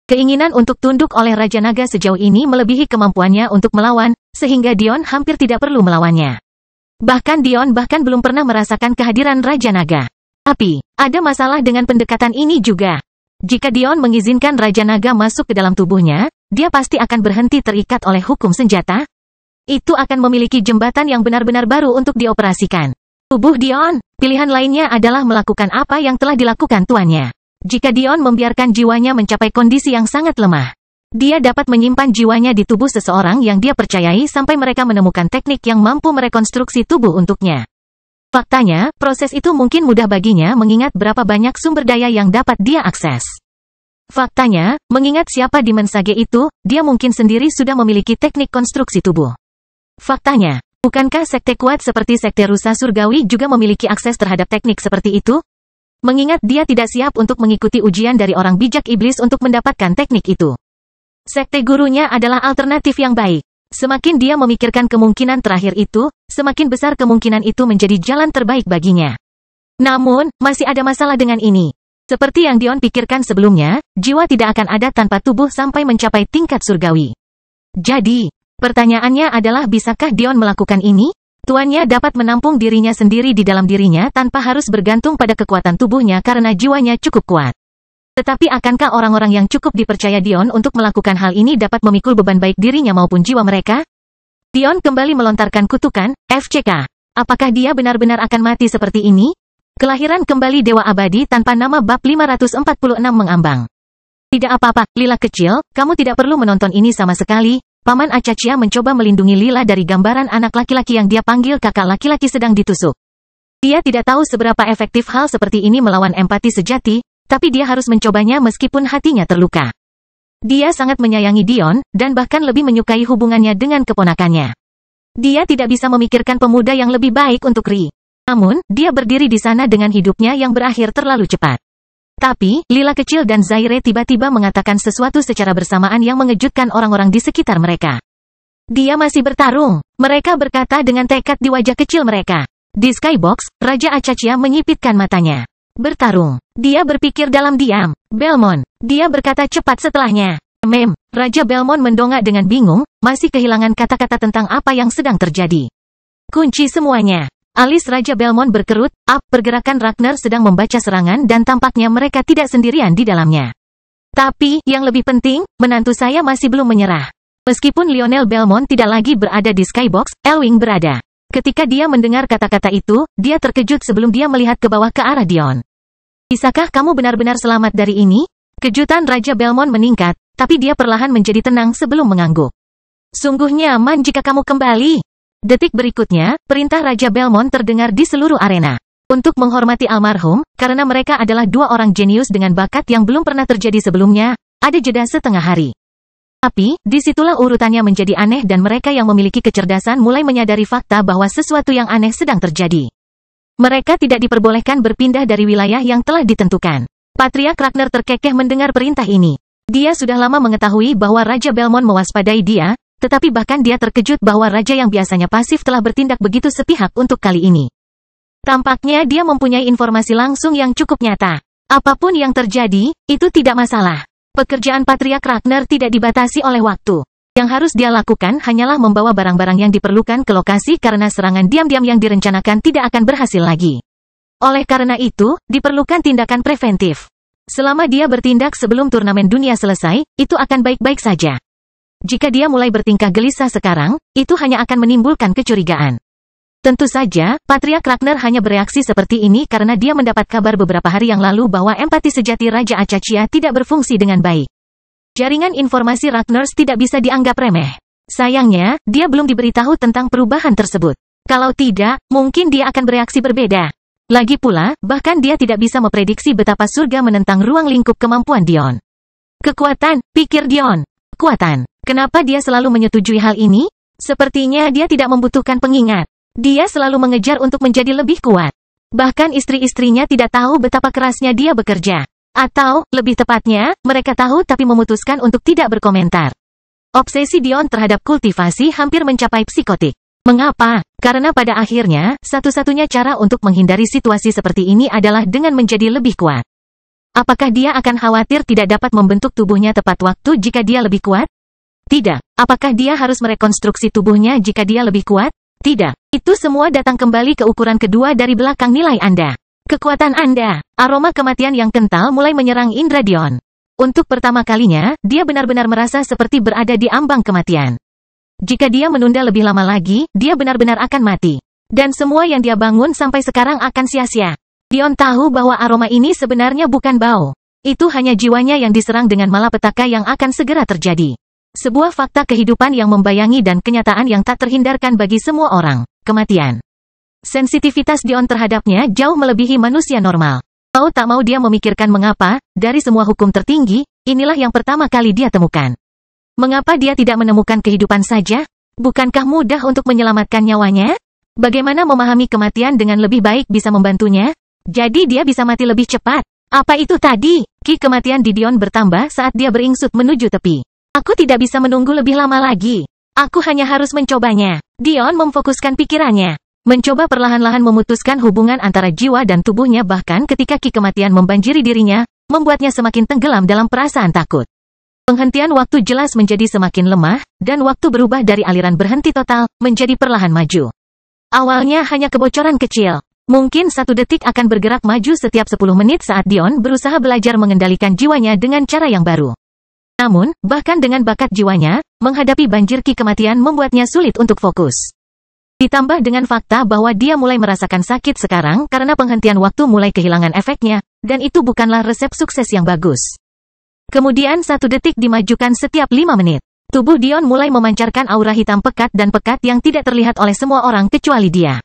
Keinginan untuk tunduk oleh Raja Naga sejauh ini melebihi kemampuannya untuk melawan, sehingga Dion hampir tidak perlu melawannya. Bahkan Dion belum pernah merasakan kehadiran Raja Naga. Tapi, ada masalah dengan pendekatan ini juga. Jika Dion mengizinkan Raja Naga masuk ke dalam tubuhnya, dia pasti akan berhenti terikat oleh hukum senjata. Itu akan memiliki jembatan yang benar-benar baru untuk dioperasikan. Tubuh Dion, pilihan lainnya adalah melakukan apa yang telah dilakukan tuannya. Jika Dion membiarkan jiwanya mencapai kondisi yang sangat lemah, dia dapat menyimpan jiwanya di tubuh seseorang yang dia percayai sampai mereka menemukan teknik yang mampu merekonstruksi tubuh untuknya. Faktanya, proses itu mungkin mudah baginya mengingat berapa banyak sumber daya yang dapat dia akses. Faktanya, mengingat siapa Demon Sage itu, dia mungkin sendiri sudah memiliki teknik konstruksi tubuh. Faktanya, bukankah sekte kuat seperti sekte rusa surgawi juga memiliki akses terhadap teknik seperti itu? Mengingat dia tidak siap untuk mengikuti ujian dari orang bijak iblis untuk mendapatkan teknik itu. Sekte gurunya adalah alternatif yang baik. Semakin dia memikirkan kemungkinan terakhir itu, semakin besar kemungkinan itu menjadi jalan terbaik baginya. Namun, masih ada masalah dengan ini. Seperti yang Dion pikirkan sebelumnya, jiwa tidak akan ada tanpa tubuh sampai mencapai tingkat surgawi. Jadi, pertanyaannya adalah bisakah Dion melakukan ini? Tuannya dapat menampung dirinya sendiri di dalam dirinya tanpa harus bergantung pada kekuatan tubuhnya karena jiwanya cukup kuat. Tetapi akankah orang-orang yang cukup dipercaya Dion untuk melakukan hal ini dapat memikul beban baik dirinya maupun jiwa mereka? Dion kembali melontarkan kutukan, FCK. Apakah dia benar-benar akan mati seperti ini? Kelahiran kembali Dewa Abadi tanpa nama bab 546 mengambang. Tidak apa-apa, Lila kecil, kamu tidak perlu menonton ini sama sekali. Paman Acacia mencoba melindungi Lila dari gambaran anak laki-laki yang dia panggil kakak laki-laki sedang ditusuk. Dia tidak tahu seberapa efektif hal seperti ini melawan empati sejati, tapi dia harus mencobanya meskipun hatinya terluka. Dia sangat menyayangi Dion, dan bahkan lebih menyukai hubungannya dengan keponakannya. Dia tidak bisa memikirkan pemuda yang lebih baik untuk Ri. Namun, dia berdiri di sana dengan hidupnya yang berakhir terlalu cepat. Tapi, Lila kecil dan Zaire tiba-tiba mengatakan sesuatu secara bersamaan yang mengejutkan orang-orang di sekitar mereka. Dia masih bertarung, mereka berkata dengan tekad di wajah kecil mereka. Di Skybox, Raja Acacia menyipitkan matanya. Bertarung. Dia berpikir dalam diam. Belmont. Dia berkata cepat setelahnya. Raja Belmont mendongak dengan bingung, masih kehilangan kata-kata tentang apa yang sedang terjadi. Kunci semuanya. Alis Raja Belmont berkerut, pergerakan Ragnar sedang membaca serangan dan tampaknya mereka tidak sendirian di dalamnya. Tapi, yang lebih penting, menantu saya masih belum menyerah. Meskipun Lionel Belmont tidak lagi berada di Skybox, Elwing berada. Ketika dia mendengar kata-kata itu, dia terkejut sebelum dia melihat ke bawah ke arah Dion. Bisakah kamu benar-benar selamat dari ini? Kejutan Raja Belmont meningkat, tapi dia perlahan menjadi tenang sebelum mengangguk. Sungguh nyaman jika kamu kembali. Detik berikutnya, perintah Raja Belmont terdengar di seluruh arena. Untuk menghormati almarhum, karena mereka adalah dua orang jenius dengan bakat yang belum pernah terjadi sebelumnya, ada jeda setengah hari. Tapi, disitulah urutannya menjadi aneh dan mereka yang memiliki kecerdasan mulai menyadari fakta bahwa sesuatu yang aneh sedang terjadi. Mereka tidak diperbolehkan berpindah dari wilayah yang telah ditentukan. Patriark Ragnar terkekeh mendengar perintah ini. Dia sudah lama mengetahui bahwa Raja Belmont mewaspadai dia, tetapi bahkan dia terkejut bahwa raja yang biasanya pasif telah bertindak begitu sepihak untuk kali ini. Tampaknya dia mempunyai informasi langsung yang cukup nyata. Apapun yang terjadi, itu tidak masalah. Pekerjaan Patriark Ragnar tidak dibatasi oleh waktu. Yang harus dia lakukan hanyalah membawa barang-barang yang diperlukan ke lokasi karena serangan diam-diam yang direncanakan tidak akan berhasil lagi. Oleh karena itu, diperlukan tindakan preventif. Selama dia bertindak sebelum turnamen dunia selesai, itu akan baik-baik saja. Jika dia mulai bertingkah gelisah sekarang, itu hanya akan menimbulkan kecurigaan. Tentu saja, Patriark Ragnar hanya bereaksi seperti ini karena dia mendapat kabar beberapa hari yang lalu bahwa empati sejati Raja Acaccia tidak berfungsi dengan baik. Jaringan informasi Ragnars tidak bisa dianggap remeh. Sayangnya, dia belum diberitahu tentang perubahan tersebut. Kalau tidak, mungkin dia akan bereaksi berbeda. Lagi pula, bahkan dia tidak bisa memprediksi betapa surga menentang ruang lingkup kemampuan Dion. Kekuatan, pikir Dion. Kekuatan. Kenapa dia selalu menyetujui hal ini? Sepertinya dia tidak membutuhkan pengingat. Dia selalu mengejar untuk menjadi lebih kuat. Bahkan istri-istrinya tidak tahu betapa kerasnya dia bekerja. Atau, lebih tepatnya, mereka tahu tapi memutuskan untuk tidak berkomentar. Obsesi Dion terhadap kultivasi hampir mencapai psikotik. Mengapa? Karena pada akhirnya, satu-satunya cara untuk menghindari situasi seperti ini adalah dengan menjadi lebih kuat. Apakah dia akan khawatir tidak dapat membentuk tubuhnya tepat waktu jika dia lebih kuat? Tidak. Apakah dia harus merekonstruksi tubuhnya jika dia lebih kuat? Tidak. Itu semua datang kembali ke ukuran kedua dari belakang nilai Anda. Kekuatan Anda. Aroma kematian yang kental mulai menyerang indra Dion. Untuk pertama kalinya, dia benar-benar merasa seperti berada di ambang kematian. Jika dia menunda lebih lama lagi, dia benar-benar akan mati. Dan semua yang dia bangun sampai sekarang akan sia-sia. Dion tahu bahwa aroma ini sebenarnya bukan bau. Itu hanya jiwanya yang diserang dengan malapetaka yang akan segera terjadi. Sebuah fakta kehidupan yang membayangi dan kenyataan yang tak terhindarkan bagi semua orang. Kematian. Sensitivitas Dion terhadapnya jauh melebihi manusia normal. Mau tak mau dia memikirkan mengapa, dari semua hukum tertinggi, inilah yang pertama kali dia temukan. Mengapa dia tidak menemukan kehidupan saja? Bukankah mudah untuk menyelamatkan nyawanya? Bagaimana memahami kematian dengan lebih baik bisa membantunya? Jadi dia bisa mati lebih cepat. Apa itu tadi? Ki kematian di Dion bertambah saat dia beringsut menuju tepi. Aku tidak bisa menunggu lebih lama lagi. Aku hanya harus mencobanya. Dion memfokuskan pikirannya. Mencoba perlahan-lahan memutuskan hubungan antara jiwa dan tubuhnya bahkan ketika ki kematian membanjiri dirinya, membuatnya semakin tenggelam dalam perasaan takut. Penghentian waktu jelas menjadi semakin lemah, dan waktu berubah dari aliran berhenti total, menjadi perlahan maju. Awalnya hanya kebocoran kecil. Mungkin 1 detik akan bergerak maju setiap 10 menit saat Dion berusaha belajar mengendalikan jiwanya dengan cara yang baru. Namun, bahkan dengan bakat jiwanya, menghadapi banjir ki kematian membuatnya sulit untuk fokus. Ditambah dengan fakta bahwa dia mulai merasakan sakit sekarang karena penghentian waktu mulai kehilangan efeknya, dan itu bukanlah resep sukses yang bagus. Kemudian 1 detik dimajukan setiap 5 menit. Tubuh Dion mulai memancarkan aura hitam pekat dan pekat yang tidak terlihat oleh semua orang kecuali dia.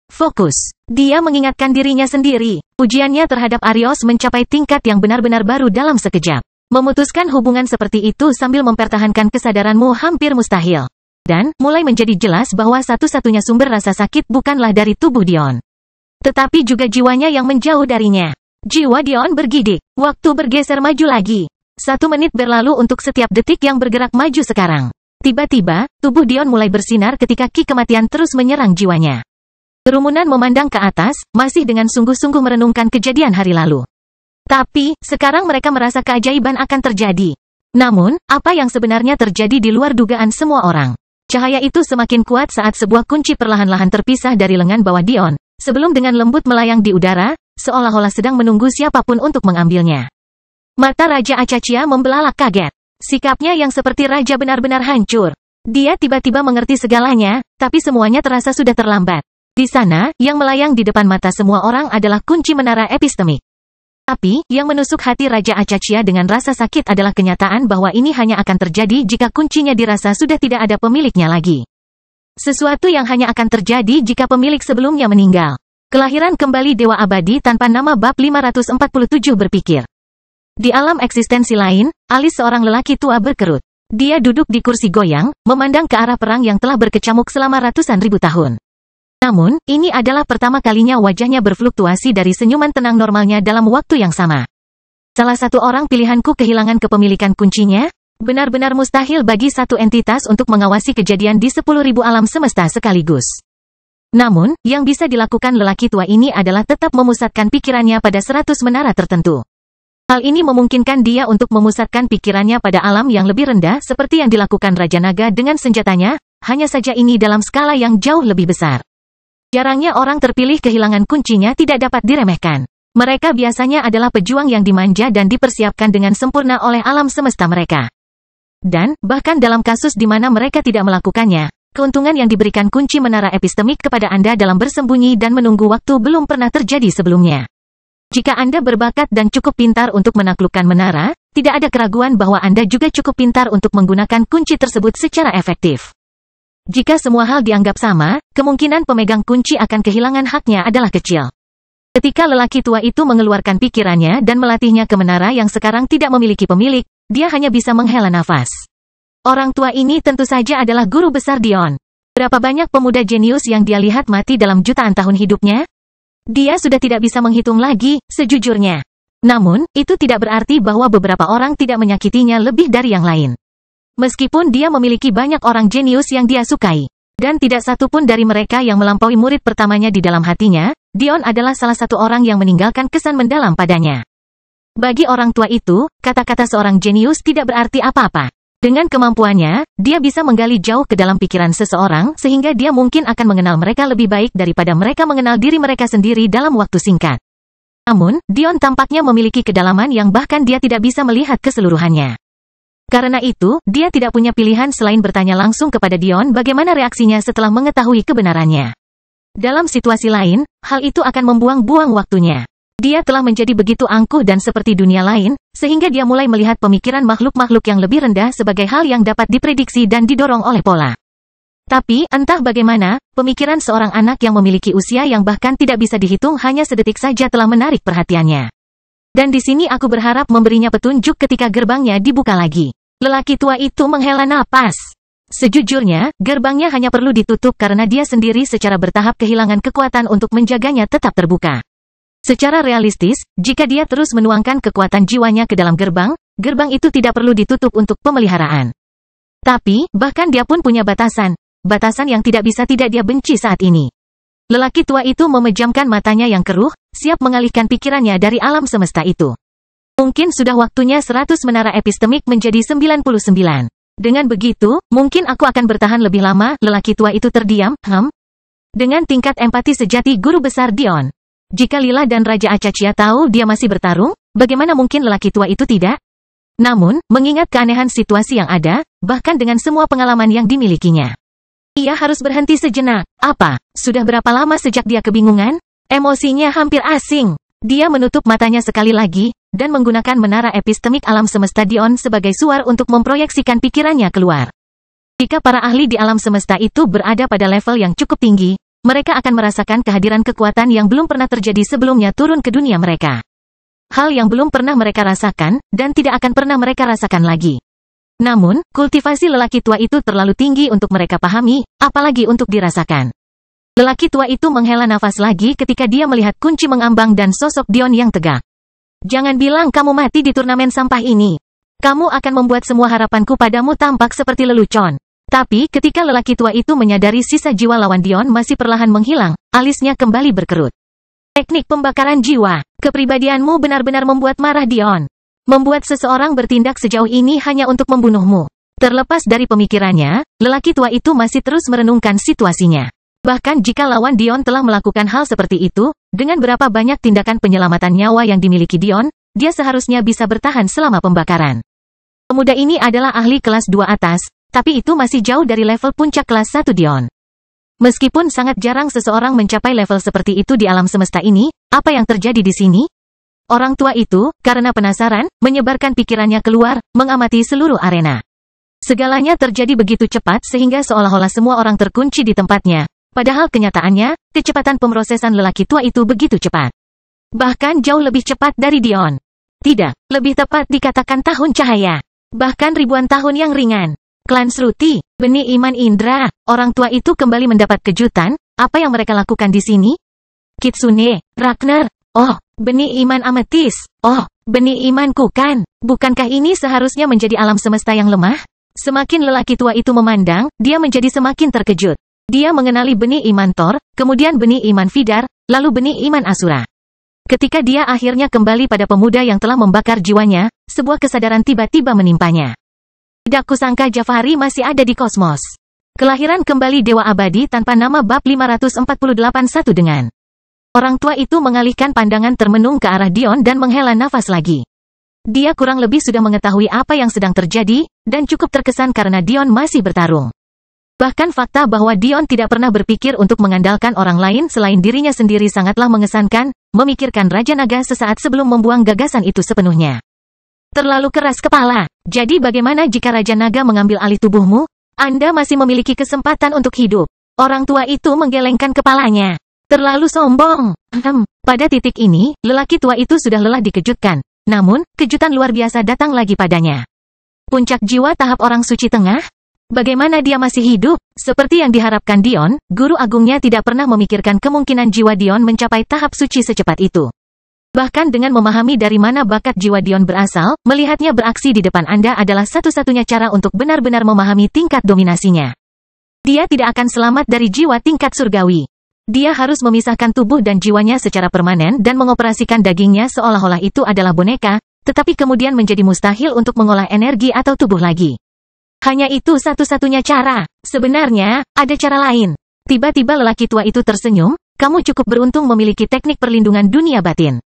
Fokus. Dia mengingatkan dirinya sendiri. Ujiannya terhadap Arios mencapai tingkat yang benar-benar baru dalam sekejap. Memutuskan hubungan seperti itu sambil mempertahankan kesadaranmu hampir mustahil. Dan, mulai menjadi jelas bahwa satu-satunya sumber rasa sakit bukanlah dari tubuh Dion. Tetapi juga jiwanya yang menjauh darinya. Jiwa Dion bergidik. Waktu bergeser maju lagi. 1 menit berlalu untuk setiap detik yang bergerak maju sekarang. Tiba-tiba, tubuh Dion mulai bersinar ketika ki kematian terus menyerang jiwanya. Kerumunan memandang ke atas, masih dengan sungguh-sungguh merenungkan kejadian hari lalu. Tapi, sekarang mereka merasa keajaiban akan terjadi. Namun, apa yang sebenarnya terjadi di luar dugaan semua orang? Cahaya itu semakin kuat saat sebuah kunci perlahan-lahan terpisah dari lengan bawah Dion, sebelum dengan lembut melayang di udara, seolah-olah sedang menunggu siapapun untuk mengambilnya. Mata Raja Acacia membelalak kaget. Sikapnya yang seperti raja benar-benar hancur. Dia tiba-tiba mengerti segalanya, tapi semuanya terasa sudah terlambat. Di sana, yang melayang di depan mata semua orang adalah kunci menara epistemik. Tapi, yang menusuk hati Raja Acacia dengan rasa sakit adalah kenyataan bahwa ini hanya akan terjadi jika kuncinya dirasa sudah tidak ada pemiliknya lagi. Sesuatu yang hanya akan terjadi jika pemilik sebelumnya meninggal. Kelahiran kembali Dewa Abadi tanpa nama bab 547 berpikir. Di alam eksistensi lain, alis seorang lelaki tua berkerut. Dia duduk di kursi goyang, memandang ke arah perang yang telah berkecamuk selama ratusan ribu tahun. Namun, ini adalah pertama kalinya wajahnya berfluktuasi dari senyuman tenang normalnya dalam waktu yang sama. Salah satu orang pilihanku kehilangan kepemilikan kuncinya, benar-benar mustahil bagi satu entitas untuk mengawasi kejadian di 10.000 alam semesta sekaligus. Namun, yang bisa dilakukan lelaki tua ini adalah tetap memusatkan pikirannya pada 100 menara tertentu. Hal ini memungkinkan dia untuk memusatkan pikirannya pada alam yang lebih rendah seperti yang dilakukan Raja Naga dengan senjatanya, hanya saja ini dalam skala yang jauh lebih besar. Jarangnya orang terpilih kehilangan kuncinya tidak dapat diremehkan. Mereka biasanya adalah pejuang yang dimanja dan dipersiapkan dengan sempurna oleh alam semesta mereka. Dan, bahkan dalam kasus di mana mereka tidak melakukannya, keuntungan yang diberikan kunci menara epistemik kepada Anda dalam bersembunyi dan menunggu waktu belum pernah terjadi sebelumnya. Jika Anda berbakat dan cukup pintar untuk menaklukkan menara, tidak ada keraguan bahwa Anda juga cukup pintar untuk menggunakan kunci tersebut secara efektif. Jika semua hal dianggap sama, kemungkinan pemegang kunci akan kehilangan haknya adalah kecil. Ketika lelaki tua itu mengeluarkan pikirannya dan melatihnya ke menara yang sekarang tidak memiliki pemilik, dia hanya bisa menghela nafas. Orang tua ini tentu saja adalah guru besar Dion. Berapa banyak pemuda jenius yang dia lihat mati dalam jutaan tahun hidupnya? Dia sudah tidak bisa menghitung lagi, sejujurnya. Namun, itu tidak berarti bahwa beberapa orang tidak menyakitinya lebih dari yang lain. Meskipun dia memiliki banyak orang jenius yang dia sukai, dan tidak satu pun dari mereka yang melampaui murid pertamanya di dalam hatinya, Dion adalah salah satu orang yang meninggalkan kesan mendalam padanya. Bagi orang tua itu, kata-kata seorang jenius tidak berarti apa-apa. Dengan kemampuannya, dia bisa menggali jauh ke dalam pikiran seseorang sehingga dia mungkin akan mengenal mereka lebih baik daripada mereka mengenal diri mereka sendiri dalam waktu singkat. Namun, Dion tampaknya memiliki kedalaman yang bahkan dia tidak bisa melihat keseluruhannya. Karena itu, dia tidak punya pilihan selain bertanya langsung kepada Dion bagaimana reaksinya setelah mengetahui kebenarannya. Dalam situasi lain, hal itu akan membuang-buang waktunya. Dia telah menjadi begitu angkuh dan seperti dunia lain, sehingga dia mulai melihat pemikiran makhluk-makhluk yang lebih rendah sebagai hal yang dapat diprediksi dan didorong oleh pola. Tapi, entah bagaimana, pemikiran seorang anak yang memiliki usia yang bahkan tidak bisa dihitung hanya sedetik saja telah menarik perhatiannya. Dan di sini aku berharap memberinya petunjuk ketika gerbangnya dibuka lagi. Lelaki tua itu menghela napas. Sejujurnya, gerbangnya hanya perlu ditutup karena dia sendiri secara bertahap kehilangan kekuatan untuk menjaganya tetap terbuka. Secara realistis, jika dia terus menuangkan kekuatan jiwanya ke dalam gerbang, gerbang itu tidak perlu ditutup untuk pemeliharaan. Tapi, bahkan dia pun punya batasan yang tidak bisa tidak dia benci saat ini. Lelaki tua itu memejamkan matanya yang keruh, siap mengalihkan pikirannya dari alam semesta itu. Mungkin sudah waktunya 100 menara epistemik menjadi 99. Dengan begitu, mungkin aku akan bertahan lebih lama, lelaki tua itu terdiam, Dengan tingkat empati sejati guru besar Dion. Jika Lila dan Raja Acacia tahu dia masih bertarung, bagaimana mungkin lelaki tua itu tidak? Namun, mengingat keanehan situasi yang ada, bahkan dengan semua pengalaman yang dimilikinya, ia harus berhenti sejenak. Apa? Sudah berapa lama sejak dia kebingungan? Emosinya hampir asing. Dia menutup matanya sekali lagi, dan menggunakan menara epistemik alam semesta Dion sebagai suar untuk memproyeksikan pikirannya keluar. Jika para ahli di alam semesta itu berada pada level yang cukup tinggi, mereka akan merasakan kehadiran kekuatan yang belum pernah terjadi sebelumnya turun ke dunia mereka. Hal yang belum pernah mereka rasakan, dan tidak akan pernah mereka rasakan lagi. Namun, kultivasi lelaki tua itu terlalu tinggi untuk mereka pahami, apalagi untuk dirasakan. Lelaki tua itu menghela nafas lagi ketika dia melihat kunci mengambang dan sosok Dion yang tegak. Jangan bilang kamu mati di turnamen sampah ini. Kamu akan membuat semua harapanku padamu tampak seperti lelucon. Tapi ketika lelaki tua itu menyadari sisa jiwa lawan Dion masih perlahan menghilang, alisnya kembali berkerut. Teknik pembakaran jiwa. Kepribadianmu benar-benar membuat marah Dion. Membuat seseorang bertindak sejauh ini hanya untuk membunuhmu. Terlepas dari pemikirannya, lelaki tua itu masih terus merenungkan situasinya. Bahkan jika lawan Dion telah melakukan hal seperti itu, dengan berapa banyak tindakan penyelamatan nyawa yang dimiliki Dion, dia seharusnya bisa bertahan selama pembakaran. Pemuda ini adalah ahli kelas 2 atas, tapi itu masih jauh dari level puncak kelas 1 Dion. Meskipun sangat jarang seseorang mencapai level seperti itu di alam semesta ini, apa yang terjadi di sini? Orang tua itu, karena penasaran, menyebarkan pikirannya keluar, mengamati seluruh arena. Segalanya terjadi begitu cepat sehingga seolah-olah semua orang terkunci di tempatnya. Padahal kenyataannya, kecepatan pemrosesan lelaki tua itu begitu cepat. Bahkan jauh lebih cepat dari Dion. Tidak, lebih tepat dikatakan tahun cahaya. Bahkan ribuan tahun yang ringan. Klan Shruti, benih iman Indra, orang tua itu kembali mendapat kejutan. Apa yang mereka lakukan di sini? Kitsune, Ragnar, oh, benih iman Ametis, oh, benih iman Kukan. Bukankah ini seharusnya menjadi alam semesta yang lemah? Semakin lelaki tua itu memandang, dia menjadi semakin terkejut. Dia mengenali benih iman Thor, kemudian benih iman Vidar, lalu benih iman Asura. Ketika dia akhirnya kembali pada pemuda yang telah membakar jiwanya, sebuah kesadaran tiba-tiba menimpanya. Tidak kusangka Jafari masih ada di kosmos. Kelahiran kembali Dewa Abadi tanpa nama bab 548 dengan. Orang tua itu mengalihkan pandangan termenung ke arah Dion dan menghela nafas lagi. Dia kurang lebih sudah mengetahui apa yang sedang terjadi, dan cukup terkesan karena Dion masih bertarung. Bahkan fakta bahwa Dion tidak pernah berpikir untuk mengandalkan orang lain selain dirinya sendiri sangatlah mengesankan, memikirkan Raja Naga sesaat sebelum membuang gagasan itu sepenuhnya. Terlalu keras kepala. Jadi bagaimana jika Raja Naga mengambil alih tubuhmu? Anda masih memiliki kesempatan untuk hidup. Orang tua itu menggelengkan kepalanya. Terlalu sombong. Pada titik ini, lelaki tua itu sudah lelah dikejutkan. Namun, kejutan luar biasa datang lagi padanya. Puncak jiwa tahap orang suci tengah? Bagaimana dia masih hidup? Seperti yang diharapkan Dion, guru agungnya tidak pernah memikirkan kemungkinan jiwa Dion mencapai tahap suci secepat itu. Bahkan dengan memahami dari mana bakat jiwa Dion berasal, melihatnya beraksi di depan Anda adalah satu-satunya cara untuk benar-benar memahami tingkat dominasinya. Dia tidak akan selamat dari jiwa tingkat surgawi. Dia harus memisahkan tubuh dan jiwanya secara permanen dan mengoperasikan dagingnya seolah-olah itu adalah boneka, tetapi kemudian menjadi mustahil untuk mengolah energi atau tubuh lagi. Hanya itu satu-satunya cara. Sebenarnya, ada cara lain. Tiba-tiba lelaki tua itu tersenyum, kamu cukup beruntung memiliki teknik perlindungan dunia batin.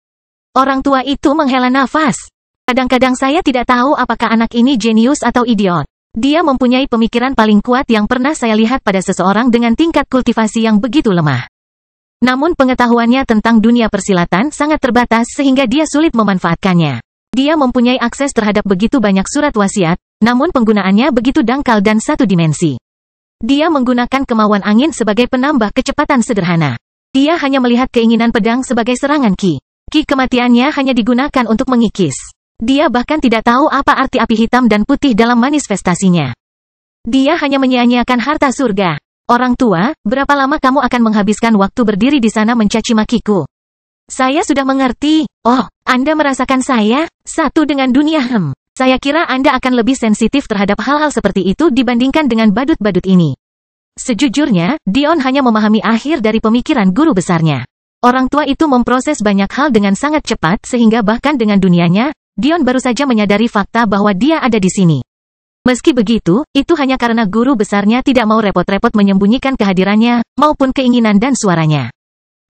Orang tua itu menghela nafas. Kadang-kadang saya tidak tahu apakah anak ini jenius atau idiot. Dia mempunyai pemikiran paling kuat yang pernah saya lihat pada seseorang dengan tingkat kultivasi yang begitu lemah. Namun pengetahuannya tentang dunia persilatan sangat terbatas sehingga dia sulit memanfaatkannya. Dia mempunyai akses terhadap begitu banyak surat wasiat, namun penggunaannya begitu dangkal dan satu dimensi. Dia menggunakan kemauan angin sebagai penambah kecepatan sederhana. Dia hanya melihat keinginan pedang sebagai serangan ki. Ki kematiannya hanya digunakan untuk mengikis. Dia bahkan tidak tahu apa arti api hitam dan putih dalam manifestasinya. Dia hanya menyia-nyiakan harta surga. Orang tua, berapa lama kamu akan menghabiskan waktu berdiri di sana mencaci makiku? Saya sudah mengerti. Oh, Anda merasakan saya? Satu dengan dunia Saya kira Anda akan lebih sensitif terhadap hal-hal seperti itu dibandingkan dengan badut-badut ini. Sejujurnya, Dion hanya memahami akhir dari pemikiran guru besarnya. Orang tua itu memproses banyak hal dengan sangat cepat sehingga bahkan dengan dunianya, Dion baru saja menyadari fakta bahwa dia ada di sini. Meski begitu, itu hanya karena guru besarnya tidak mau repot-repot menyembunyikan kehadirannya, maupun keinginan dan suaranya.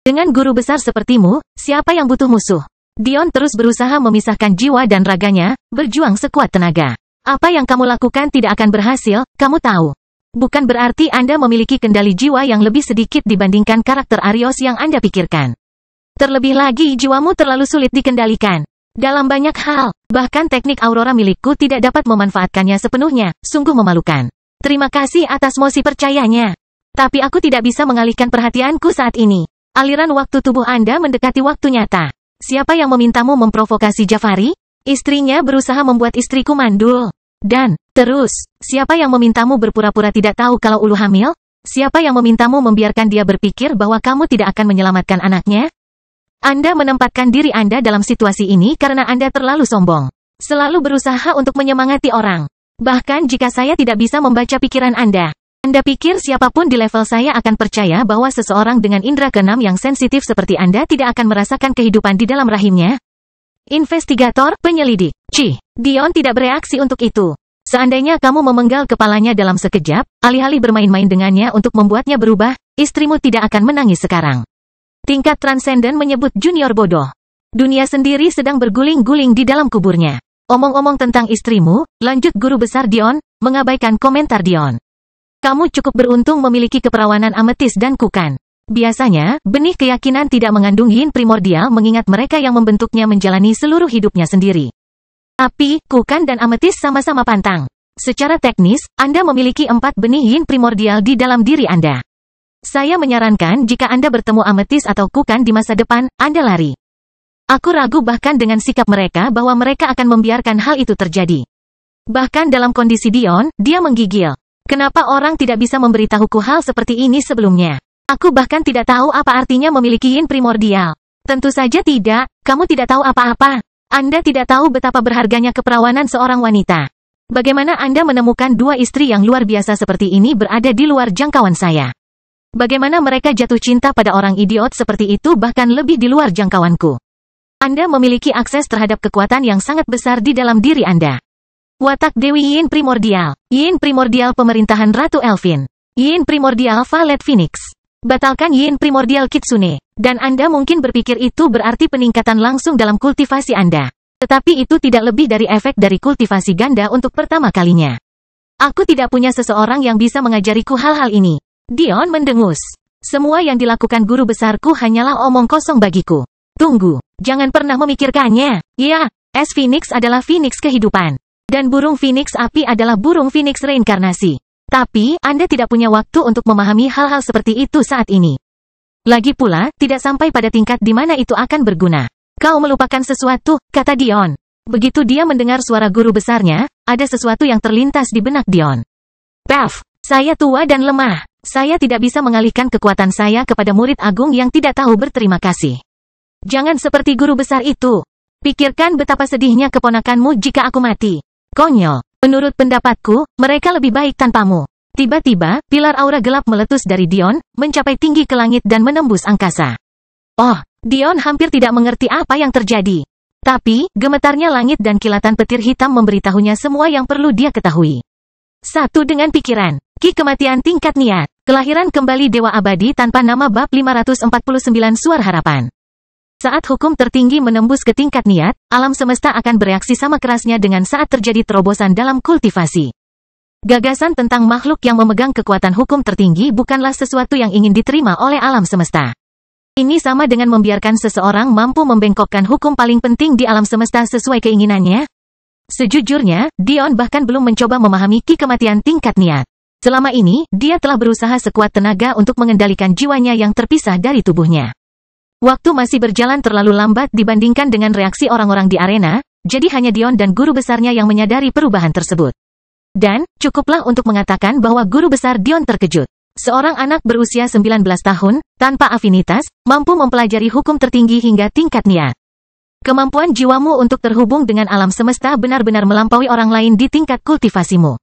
Dengan guru besar sepertimu, siapa yang butuh musuh? Dion terus berusaha memisahkan jiwa dan raganya, berjuang sekuat tenaga. Apa yang kamu lakukan tidak akan berhasil, kamu tahu. Bukan berarti Anda memiliki kendali jiwa yang lebih sedikit dibandingkan karakter Arios yang Anda pikirkan. Terlebih lagi jiwamu terlalu sulit dikendalikan. Dalam banyak hal, bahkan teknik Aurora milikku tidak dapat memanfaatkannya sepenuhnya, sungguh memalukan. Terima kasih atas mosi percayanya. Tapi aku tidak bisa mengalihkan perhatianku saat ini. Aliran waktu tubuh Anda mendekati waktu nyata. Siapa yang memintamu memprovokasi Jafari? Istrinya berusaha membuat istriku mandul. Dan, terus, siapa yang memintamu berpura-pura tidak tahu kalau Ulu hamil? Siapa yang memintamu membiarkan dia berpikir bahwa kamu tidak akan menyelamatkan anaknya? Anda menempatkan diri Anda dalam situasi ini karena Anda terlalu sombong. Selalu berusaha untuk menyemangati orang. Bahkan jika saya tidak bisa membaca pikiran Anda pikir siapapun di level saya akan percaya bahwa seseorang dengan indera keenam yang sensitif seperti Anda tidak akan merasakan kehidupan di dalam rahimnya? Investigator, penyelidik. Dion tidak bereaksi untuk itu. Seandainya kamu memenggal kepalanya dalam sekejap, alih-alih bermain-main dengannya untuk membuatnya berubah, istrimu tidak akan menangis sekarang. Tingkat transenden menyebut junior bodoh. Dunia sendiri sedang berguling-guling di dalam kuburnya. Omong-omong tentang istrimu, lanjut guru besar Dion, mengabaikan komentar Dion. Kamu cukup beruntung memiliki keperawanan ametis dan kukan. Biasanya, benih keyakinan tidak mengandung yin primordial mengingat mereka yang membentuknya menjalani seluruh hidupnya sendiri. Api, kukan dan ametis sama-sama pantang. Secara teknis, Anda memiliki 4 benih yin primordial di dalam diri Anda. Saya menyarankan jika Anda bertemu ametis atau kukan di masa depan, Anda lari. Aku ragu bahkan dengan sikap mereka bahwa mereka akan membiarkan hal itu terjadi. Bahkan dalam kondisi Dion, dia menggigil. Kenapa orang tidak bisa memberitahuku hal seperti ini sebelumnya? Aku bahkan tidak tahu apa artinya memiliki yin primordial. Tentu saja tidak, kamu tidak tahu apa-apa. Anda tidak tahu betapa berharganya keperawanan seorang wanita. Bagaimana Anda menemukan 2 istri yang luar biasa seperti ini berada di luar jangkauan saya? Bagaimana mereka jatuh cinta pada orang idiot seperti itu bahkan lebih di luar jangkauanku? Anda memiliki akses terhadap kekuatan yang sangat besar di dalam diri Anda. Watak Dewi Yin Primordial. Yin Primordial pemerintahan Ratu Elvin. Yin Primordial Valet Phoenix. Batalkan Yin Primordial Kitsune. Dan Anda mungkin berpikir itu berarti peningkatan langsung dalam kultivasi Anda. Tetapi itu tidak lebih dari efek dari kultivasi ganda untuk pertama kalinya. Aku tidak punya seseorang yang bisa mengajariku hal-hal ini. Dion mendengus. Semua yang dilakukan guru besarku hanyalah omong kosong bagiku. Tunggu, jangan pernah memikirkannya. Ya, es Phoenix adalah Phoenix kehidupan. Dan burung Phoenix api adalah burung Phoenix reinkarnasi. Tapi, Anda tidak punya waktu untuk memahami hal-hal seperti itu saat ini. Lagi pula, tidak sampai pada tingkat di mana itu akan berguna. Kau melupakan sesuatu, kata Dion. Begitu dia mendengar suara guru besarnya, ada sesuatu yang terlintas di benak Dion. Paf, saya tua dan lemah. Saya tidak bisa mengalihkan kekuatan saya kepada murid agung yang tidak tahu berterima kasih. Jangan seperti guru besar itu. Pikirkan betapa sedihnya keponakanmu jika aku mati. Konyol. Menurut pendapatku, mereka lebih baik tanpamu. Tiba-tiba, pilar aura gelap meletus dari Dion, mencapai tinggi ke langit dan menembus angkasa. Oh, Dion hampir tidak mengerti apa yang terjadi. Tapi, gemetarnya langit dan kilatan petir hitam memberitahunya semua yang perlu dia ketahui. Satu dengan pikiran. Ki kematian tingkat niat. Kelahiran kembali Dewa Abadi tanpa nama bab 549 Suara Harapan. Saat hukum tertinggi menembus ke tingkat niat, alam semesta akan bereaksi sama kerasnya dengan saat terjadi terobosan dalam kultivasi. Gagasan tentang makhluk yang memegang kekuatan hukum tertinggi bukanlah sesuatu yang ingin diterima oleh alam semesta. Ini sama dengan membiarkan seseorang mampu membengkokkan hukum paling penting di alam semesta sesuai keinginannya. Sejujurnya, Dion bahkan belum mencoba memahami ki kematian tingkat niat. Selama ini, dia telah berusaha sekuat tenaga untuk mengendalikan jiwanya yang terpisah dari tubuhnya. Waktu masih berjalan terlalu lambat dibandingkan dengan reaksi orang-orang di arena, jadi hanya Dion dan guru besarnya yang menyadari perubahan tersebut. Dan, cukuplah untuk mengatakan bahwa guru besar Dion terkejut. Seorang anak berusia 19 tahun, tanpa afinitas, mampu mempelajari hukum tertinggi hingga tingkat niat. Kemampuan jiwamu untuk terhubung dengan alam semesta benar-benar melampaui orang lain di tingkat kultivasimu.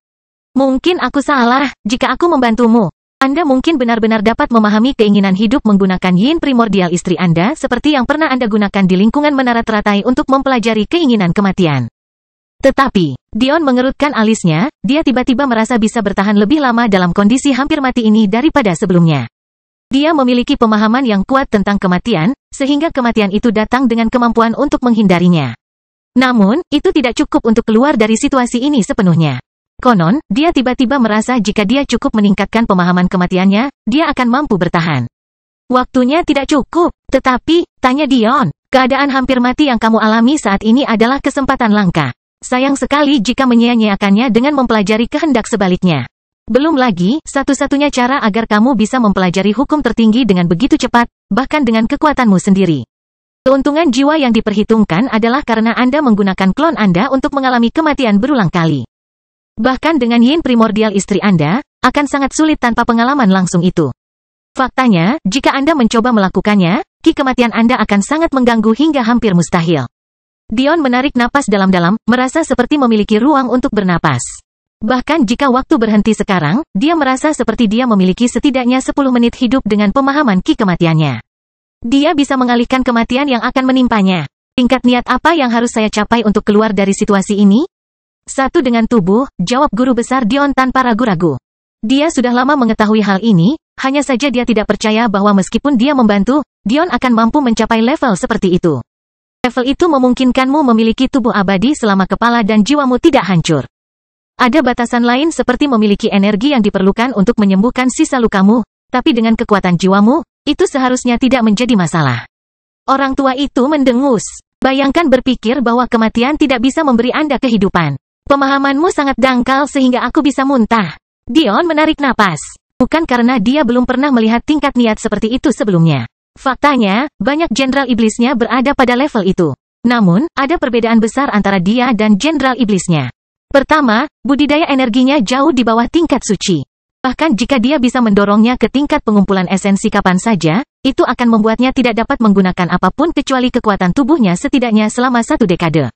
Mungkin aku salah, jika aku membantumu. Anda mungkin benar-benar dapat memahami keinginan hidup menggunakan yin primordial istri Anda seperti yang pernah Anda gunakan di lingkungan menara teratai untuk mempelajari keinginan kematian. Tetapi, Dion mengerutkan alisnya, dia tiba-tiba merasa bisa bertahan lebih lama dalam kondisi hampir mati ini daripada sebelumnya. Dia memiliki pemahaman yang kuat tentang kematian, sehingga kematian itu datang dengan kemampuan untuk menghindarinya. Namun, itu tidak cukup untuk keluar dari situasi ini sepenuhnya. Konon, dia tiba-tiba merasa jika dia cukup meningkatkan pemahaman kematiannya, dia akan mampu bertahan. Waktunya tidak cukup, tetapi, tanya Dion, keadaan hampir mati yang kamu alami saat ini adalah kesempatan langka. Sayang sekali jika menyia-nyiakannya dengan mempelajari kehendak sebaliknya. Belum lagi, satu-satunya cara agar kamu bisa mempelajari hukum tertinggi dengan begitu cepat, bahkan dengan kekuatanmu sendiri. Keuntungan jiwa yang diperhitungkan adalah karena Anda menggunakan klon Anda untuk mengalami kematian berulang kali. Bahkan dengan yin primordial istri Anda, akan sangat sulit tanpa pengalaman langsung itu. Faktanya, jika Anda mencoba melakukannya, ki kematian Anda akan sangat mengganggu hingga hampir mustahil. Dion menarik napas dalam-dalam, merasa seperti memiliki ruang untuk bernapas. Bahkan jika waktu berhenti sekarang, dia merasa seperti dia memiliki setidaknya 10 menit hidup dengan pemahaman ki kematiannya. Dia bisa mengalihkan kematian yang akan menimpanya. Tingkat niat apa yang harus saya capai untuk keluar dari situasi ini? Satu dengan tubuh, jawab guru besar Dion tanpa ragu-ragu. Dia sudah lama mengetahui hal ini, hanya saja dia tidak percaya bahwa meskipun dia membantu, Dion akan mampu mencapai level seperti itu. Level itu memungkinkanmu memiliki tubuh abadi selama kepala dan jiwamu tidak hancur. Ada batasan lain seperti memiliki energi yang diperlukan untuk menyembuhkan sisa lukamu, tapi dengan kekuatan jiwamu, itu seharusnya tidak menjadi masalah. Orang tua itu mendengus. Bayangkan berpikir bahwa kematian tidak bisa memberi Anda kehidupan. Pemahamanmu sangat dangkal sehingga aku bisa muntah. Dion menarik napas. Bukan karena dia belum pernah melihat tingkat niat seperti itu sebelumnya. Faktanya, banyak jenderal iblisnya berada pada level itu. Namun, ada perbedaan besar antara dia dan jenderal iblisnya. Pertama, budidaya energinya jauh di bawah tingkat suci. Bahkan jika dia bisa mendorongnya ke tingkat pengumpulan esensi kapan saja, itu akan membuatnya tidak dapat menggunakan apapun kecuali kekuatan tubuhnya setidaknya selama 1 dekade.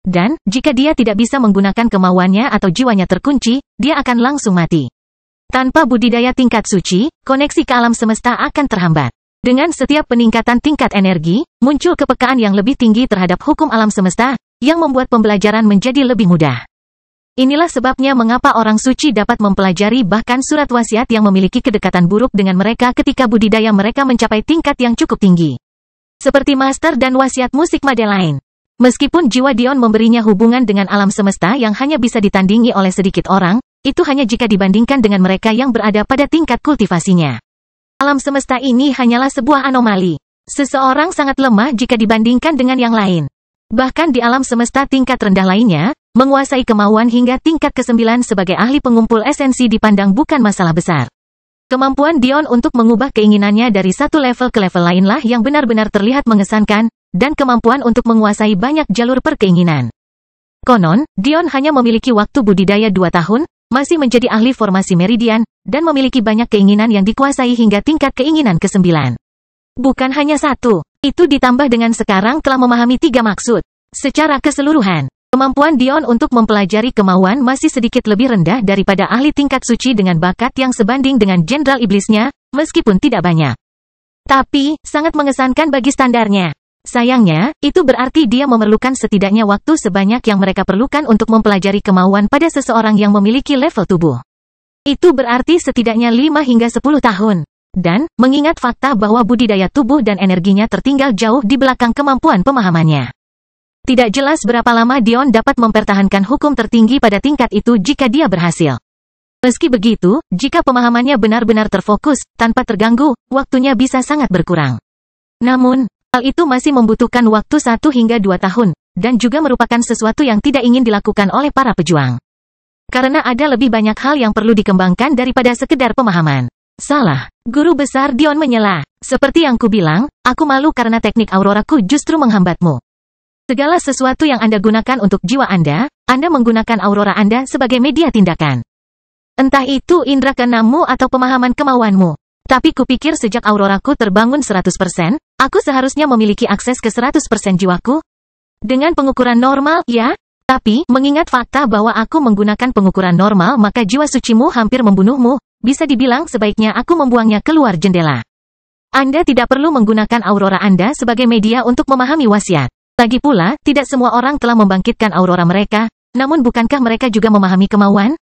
Dan, jika dia tidak bisa menggunakan kemauannya atau jiwanya terkunci, dia akan langsung mati. Tanpa budidaya tingkat suci, koneksi ke alam semesta akan terhambat. Dengan setiap peningkatan tingkat energi, muncul kepekaan yang lebih tinggi terhadap hukum alam semesta, yang membuat pembelajaran menjadi lebih mudah. Inilah sebabnya mengapa orang suci dapat mempelajari bahkan surat wasiat yang memiliki kedekatan buruk dengan mereka ketika budidaya mereka mencapai tingkat yang cukup tinggi. Seperti master dan wasiat musik Madeline. Meskipun jiwa Dion memberinya hubungan dengan alam semesta yang hanya bisa ditandingi oleh sedikit orang, itu hanya jika dibandingkan dengan mereka yang berada pada tingkat kultivasinya. Alam semesta ini hanyalah sebuah anomali. Seseorang sangat lemah jika dibandingkan dengan yang lain. Bahkan di alam semesta tingkat rendah lainnya, menguasai kemauan hingga tingkat ke-9 sebagai ahli pengumpul esensi dipandang bukan masalah besar. Kemampuan Dion untuk mengubah keinginannya dari satu level ke level lainlah yang benar-benar terlihat mengesankan, dan kemampuan untuk menguasai banyak jalur perkeinginan. Konon, Dion hanya memiliki waktu budidaya 2 tahun, masih menjadi ahli formasi meridian, dan memiliki banyak keinginan yang dikuasai hingga tingkat keinginan ke-9. Bukan hanya satu, itu ditambah dengan sekarang telah memahami 3 maksud. Secara keseluruhan, kemampuan Dion untuk mempelajari kemauan masih sedikit lebih rendah daripada ahli tingkat suci dengan bakat yang sebanding dengan jenderal iblisnya, meskipun tidak banyak. Tapi, sangat mengesankan bagi standarnya. Sayangnya, itu berarti dia memerlukan setidaknya waktu sebanyak yang mereka perlukan untuk mempelajari kemauan pada seseorang yang memiliki level tubuh. Itu berarti setidaknya 5 hingga 10 tahun. Dan, mengingat fakta bahwa budidaya tubuh dan energinya tertinggal jauh di belakang kemampuan pemahamannya. Tidak jelas berapa lama Dion dapat mempertahankan hukum tertinggi pada tingkat itu jika dia berhasil. Meski begitu, jika pemahamannya benar-benar terfokus, tanpa terganggu, waktunya bisa sangat berkurang. Namun, hal itu masih membutuhkan waktu 1 hingga 2 tahun, dan juga merupakan sesuatu yang tidak ingin dilakukan oleh para pejuang. Karena ada lebih banyak hal yang perlu dikembangkan daripada sekedar pemahaman. Salah. Guru besar Dion menyela. Seperti yang kubilang, aku malu karena teknik auroraku justru menghambatmu. Segala sesuatu yang Anda gunakan untuk jiwa Anda menggunakan aurora Anda sebagai media tindakan. Entah itu indera keenammu atau pemahaman kemauanmu. Tapi kupikir sejak auroraku terbangun 100%, aku seharusnya memiliki akses ke 100% jiwaku. Dengan pengukuran normal, ya. Tapi, mengingat fakta bahwa aku menggunakan pengukuran normal maka jiwa sucimu hampir membunuhmu, bisa dibilang sebaiknya aku membuangnya keluar jendela. Anda tidak perlu menggunakan aurora Anda sebagai media untuk memahami wasiat. Lagi pula, tidak semua orang telah membangkitkan aurora mereka, namun bukankah mereka juga memahami kemauan?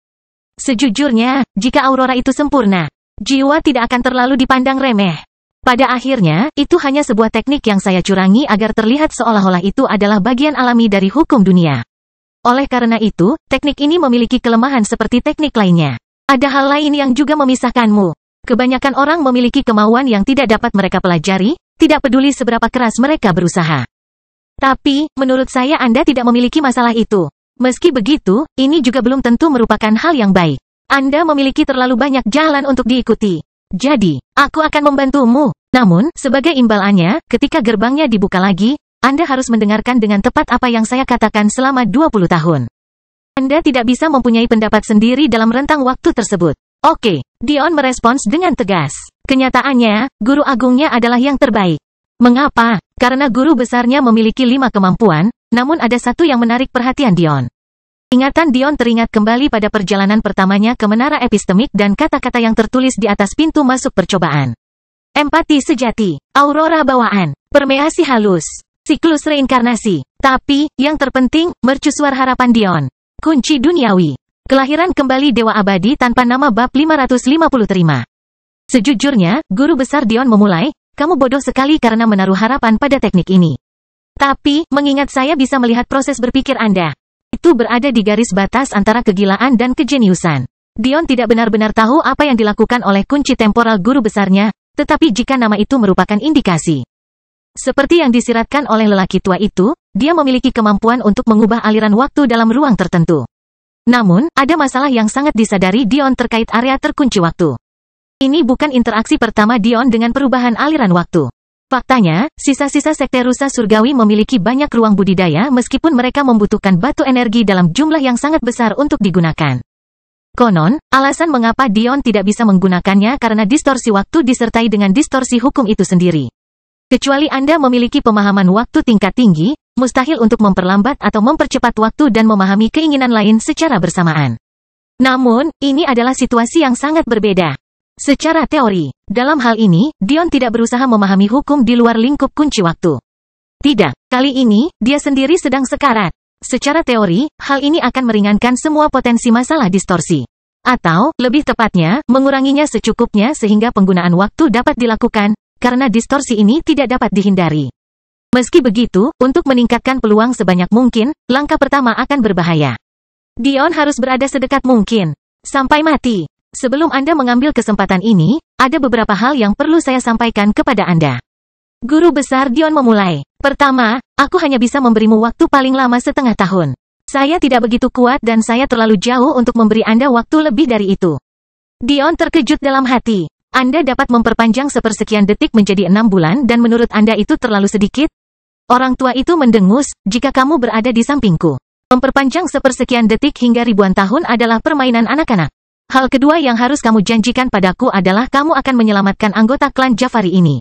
Sejujurnya, jika aurora itu sempurna, jiwa tidak akan terlalu dipandang remeh. Pada akhirnya, itu hanya sebuah teknik yang saya curangi agar terlihat seolah-olah itu adalah bagian alami dari hukum dunia. Oleh karena itu, teknik ini memiliki kelemahan seperti teknik lainnya. Ada hal lain yang juga memisahkanmu. Kebanyakan orang memiliki kemauan yang tidak dapat mereka pelajari, tidak peduli seberapa keras mereka berusaha. Tapi, menurut saya Anda tidak memiliki masalah itu. Meski begitu, ini juga belum tentu merupakan hal yang baik. Anda memiliki terlalu banyak jalan untuk diikuti. Jadi, aku akan membantumu. Namun, sebagai imbalannya, ketika gerbangnya dibuka lagi, Anda harus mendengarkan dengan tepat apa yang saya katakan selama 20 tahun. Anda tidak bisa mempunyai pendapat sendiri dalam rentang waktu tersebut. Oke, Dion merespons dengan tegas. Kenyataannya, guru agungnya adalah yang terbaik. Mengapa? Karena guru besarnya memiliki 5 kemampuan, namun ada satu yang menarik perhatian Dion. Ingatan Dion teringat kembali pada perjalanan pertamanya ke menara epistemik dan kata-kata yang tertulis di atas pintu masuk percobaan. Empati sejati, aurora bawaan, permeasi halus, siklus reinkarnasi. Tapi, yang terpenting, mercusuar harapan Dion. Kunci duniawi. Kelahiran kembali Dewa Abadi tanpa nama bab 553. Sejujurnya, Guru Besar Dion memulai, kamu bodoh sekali karena menaruh harapan pada teknik ini. Tapi, mengingat saya bisa melihat proses berpikir Anda. Itu berada di garis batas antara kegilaan dan kejeniusan. Dion tidak benar-benar tahu apa yang dilakukan oleh kunci temporal guru besarnya, tetapi jika nama itu merupakan indikasi. Seperti yang disiratkan oleh lelaki tua itu, dia memiliki kemampuan untuk mengubah aliran waktu dalam ruang tertentu. Namun, ada masalah yang sangat disadari Dion terkait area terkunci waktu. Ini bukan interaksi pertama Dion dengan perubahan aliran waktu. Faktanya, sisa-sisa sekte rusa surgawi memiliki banyak ruang budidaya meskipun mereka membutuhkan batu energi dalam jumlah yang sangat besar untuk digunakan. Konon, alasan mengapa Dion tidak bisa menggunakannya karena distorsi waktu disertai dengan distorsi hukum itu sendiri. Kecuali Anda memiliki pemahaman waktu tingkat tinggi, mustahil untuk memperlambat atau mempercepat waktu dan memahami keinginan lain secara bersamaan. Namun, ini adalah situasi yang sangat berbeda. Secara teori, dalam hal ini, Dion tidak berusaha memahami hukum di luar lingkup kunci waktu. Tidak, kali ini, dia sendiri sedang sekarat. Secara teori, hal ini akan meringankan semua potensi masalah distorsi. Atau, lebih tepatnya, menguranginya secukupnya sehingga penggunaan waktu dapat dilakukan, karena distorsi ini tidak dapat dihindari. Meski begitu, untuk meningkatkan peluang sebanyak mungkin, langkah pertama akan berbahaya. Dion harus berada sedekat mungkin. Sampai mati. Sebelum Anda mengambil kesempatan ini, ada beberapa hal yang perlu saya sampaikan kepada Anda. Guru Besar Dion memulai. Pertama, aku hanya bisa memberimu waktu paling lama setengah tahun. Saya tidak begitu kuat dan saya terlalu jauh untuk memberi Anda waktu lebih dari itu. Dion terkejut dalam hati. Anda dapat memperpanjang sepersekian detik menjadi 6 bulan dan menurut Anda itu terlalu sedikit? Orang tua itu mendengus, jika kamu berada di sampingku. Memperpanjang sepersekian detik hingga ribuan tahun adalah permainan anak-anak. Hal kedua yang harus kamu janjikan padaku adalah kamu akan menyelamatkan anggota klan Jafari ini.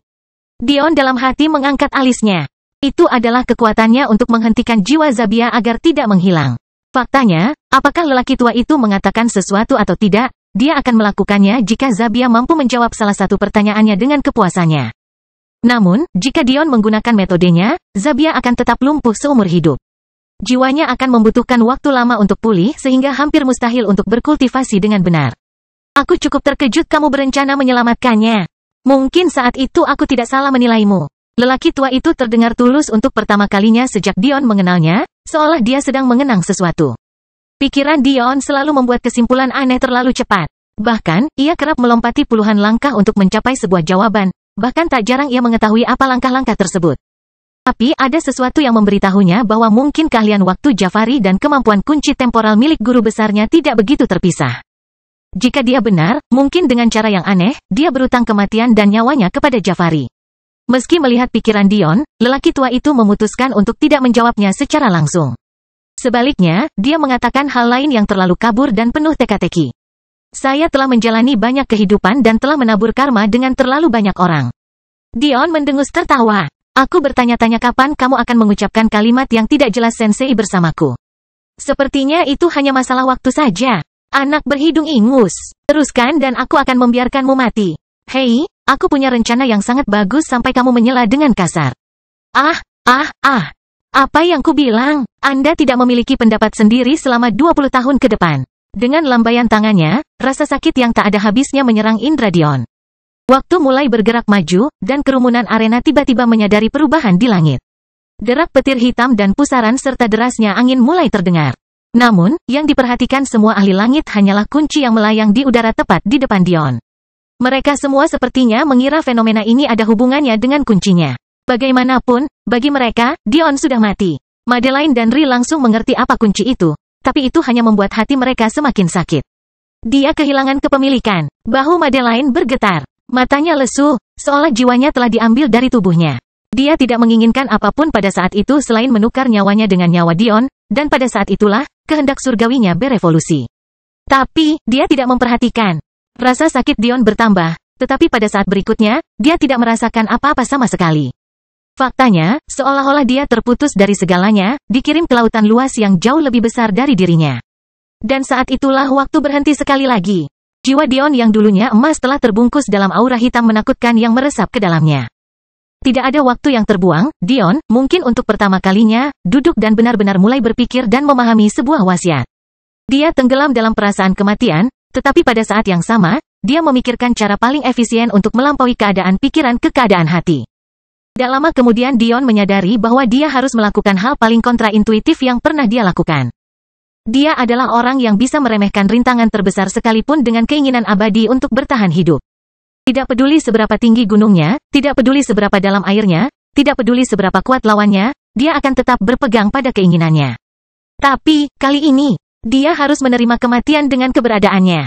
Dion dalam hati mengangkat alisnya. Itu adalah kekuatannya untuk menghentikan jiwa Zabia agar tidak menghilang. Faktanya, apakah lelaki tua itu mengatakan sesuatu atau tidak? Dia akan melakukannya jika Zabia mampu menjawab salah satu pertanyaannya dengan kepuasannya. Namun, jika Dion menggunakan metodenya, Zabia akan tetap lumpuh seumur hidup. Jiwanya akan membutuhkan waktu lama untuk pulih sehingga hampir mustahil untuk berkultivasi dengan benar. Aku cukup terkejut kamu berencana menyelamatkannya. Mungkin saat itu aku tidak salah menilaimu. Lelaki tua itu terdengar tulus untuk pertama kalinya sejak Dion mengenalnya, seolah dia sedang mengenang sesuatu. Pikiran Dion selalu membuat kesimpulan aneh terlalu cepat. Bahkan, ia kerap melompati puluhan langkah untuk mencapai sebuah jawaban, bahkan tak jarang ia mengetahui apa langkah-langkah tersebut. Tapi, ada sesuatu yang memberitahunya bahwa mungkin keahlian waktu Jafari dan kemampuan kunci temporal milik guru besarnya tidak begitu terpisah. Jika dia benar, mungkin dengan cara yang aneh, dia berutang kematian dan nyawanya kepada Jafari. Meski melihat pikiran Dion, lelaki tua itu memutuskan untuk tidak menjawabnya secara langsung. Sebaliknya, dia mengatakan hal lain yang terlalu kabur dan penuh teka-teki. Saya telah menjalani banyak kehidupan dan telah menabur karma dengan terlalu banyak orang. Dion mendengus tertawa. Aku bertanya-tanya kapan kamu akan mengucapkan kalimat yang tidak jelas sensei bersamaku. Sepertinya itu hanya masalah waktu saja. Anak berhidung ingus. Teruskan dan aku akan membiarkanmu mati. Hei, aku punya rencana yang sangat bagus sampai kamu menyela dengan kasar. Apa yang kubilang? Anda tidak memiliki pendapat sendiri selama 20 tahun ke depan. Dengan lambaian tangannya, rasa sakit yang tak ada habisnya menyerang indra Dion. Waktu mulai bergerak maju, dan kerumunan arena tiba-tiba menyadari perubahan di langit. Derak petir hitam dan pusaran serta derasnya angin mulai terdengar. Namun, yang diperhatikan semua ahli langit hanyalah kunci yang melayang di udara tepat di depan Dion. Mereka semua sepertinya mengira fenomena ini ada hubungannya dengan kuncinya. Bagaimanapun, bagi mereka, Dion sudah mati. Madeline dan Ri langsung mengerti apa kunci itu, tapi itu hanya membuat hati mereka semakin sakit. Dia kehilangan kepemilikan. Bahu Madeline bergetar. Matanya lesu, seolah jiwanya telah diambil dari tubuhnya. Dia tidak menginginkan apapun pada saat itu selain menukar nyawanya dengan nyawa Dion, dan pada saat itulah, kehendak surgawinya berevolusi. Tapi, dia tidak memperhatikan. Rasa sakit Dion bertambah, tetapi pada saat berikutnya, dia tidak merasakan apa-apa sama sekali. Faktanya, seolah-olah dia terputus dari segalanya, dikirim ke lautan luas yang jauh lebih besar dari dirinya. Dan saat itulah waktu berhenti sekali lagi. Jiwa Dion yang dulunya emas telah terbungkus dalam aura hitam menakutkan yang meresap ke dalamnya. Tidak ada waktu yang terbuang, Dion, mungkin untuk pertama kalinya, duduk dan benar-benar mulai berpikir dan memahami sebuah wasiat. Dia tenggelam dalam perasaan kematian, tetapi pada saat yang sama, dia memikirkan cara paling efisien untuk melampaui keadaan pikiran ke keadaan hati. Tidak lama kemudian Dion menyadari bahwa dia harus melakukan hal paling kontraintuitif yang pernah dia lakukan. Dia adalah orang yang bisa meremehkan rintangan terbesar sekalipun dengan keinginan abadi untuk bertahan hidup. Tidak peduli seberapa tinggi gunungnya, tidak peduli seberapa dalam airnya, tidak peduli seberapa kuat lawannya, dia akan tetap berpegang pada keinginannya. Tapi, kali ini, dia harus menerima kematian dengan keberadaannya.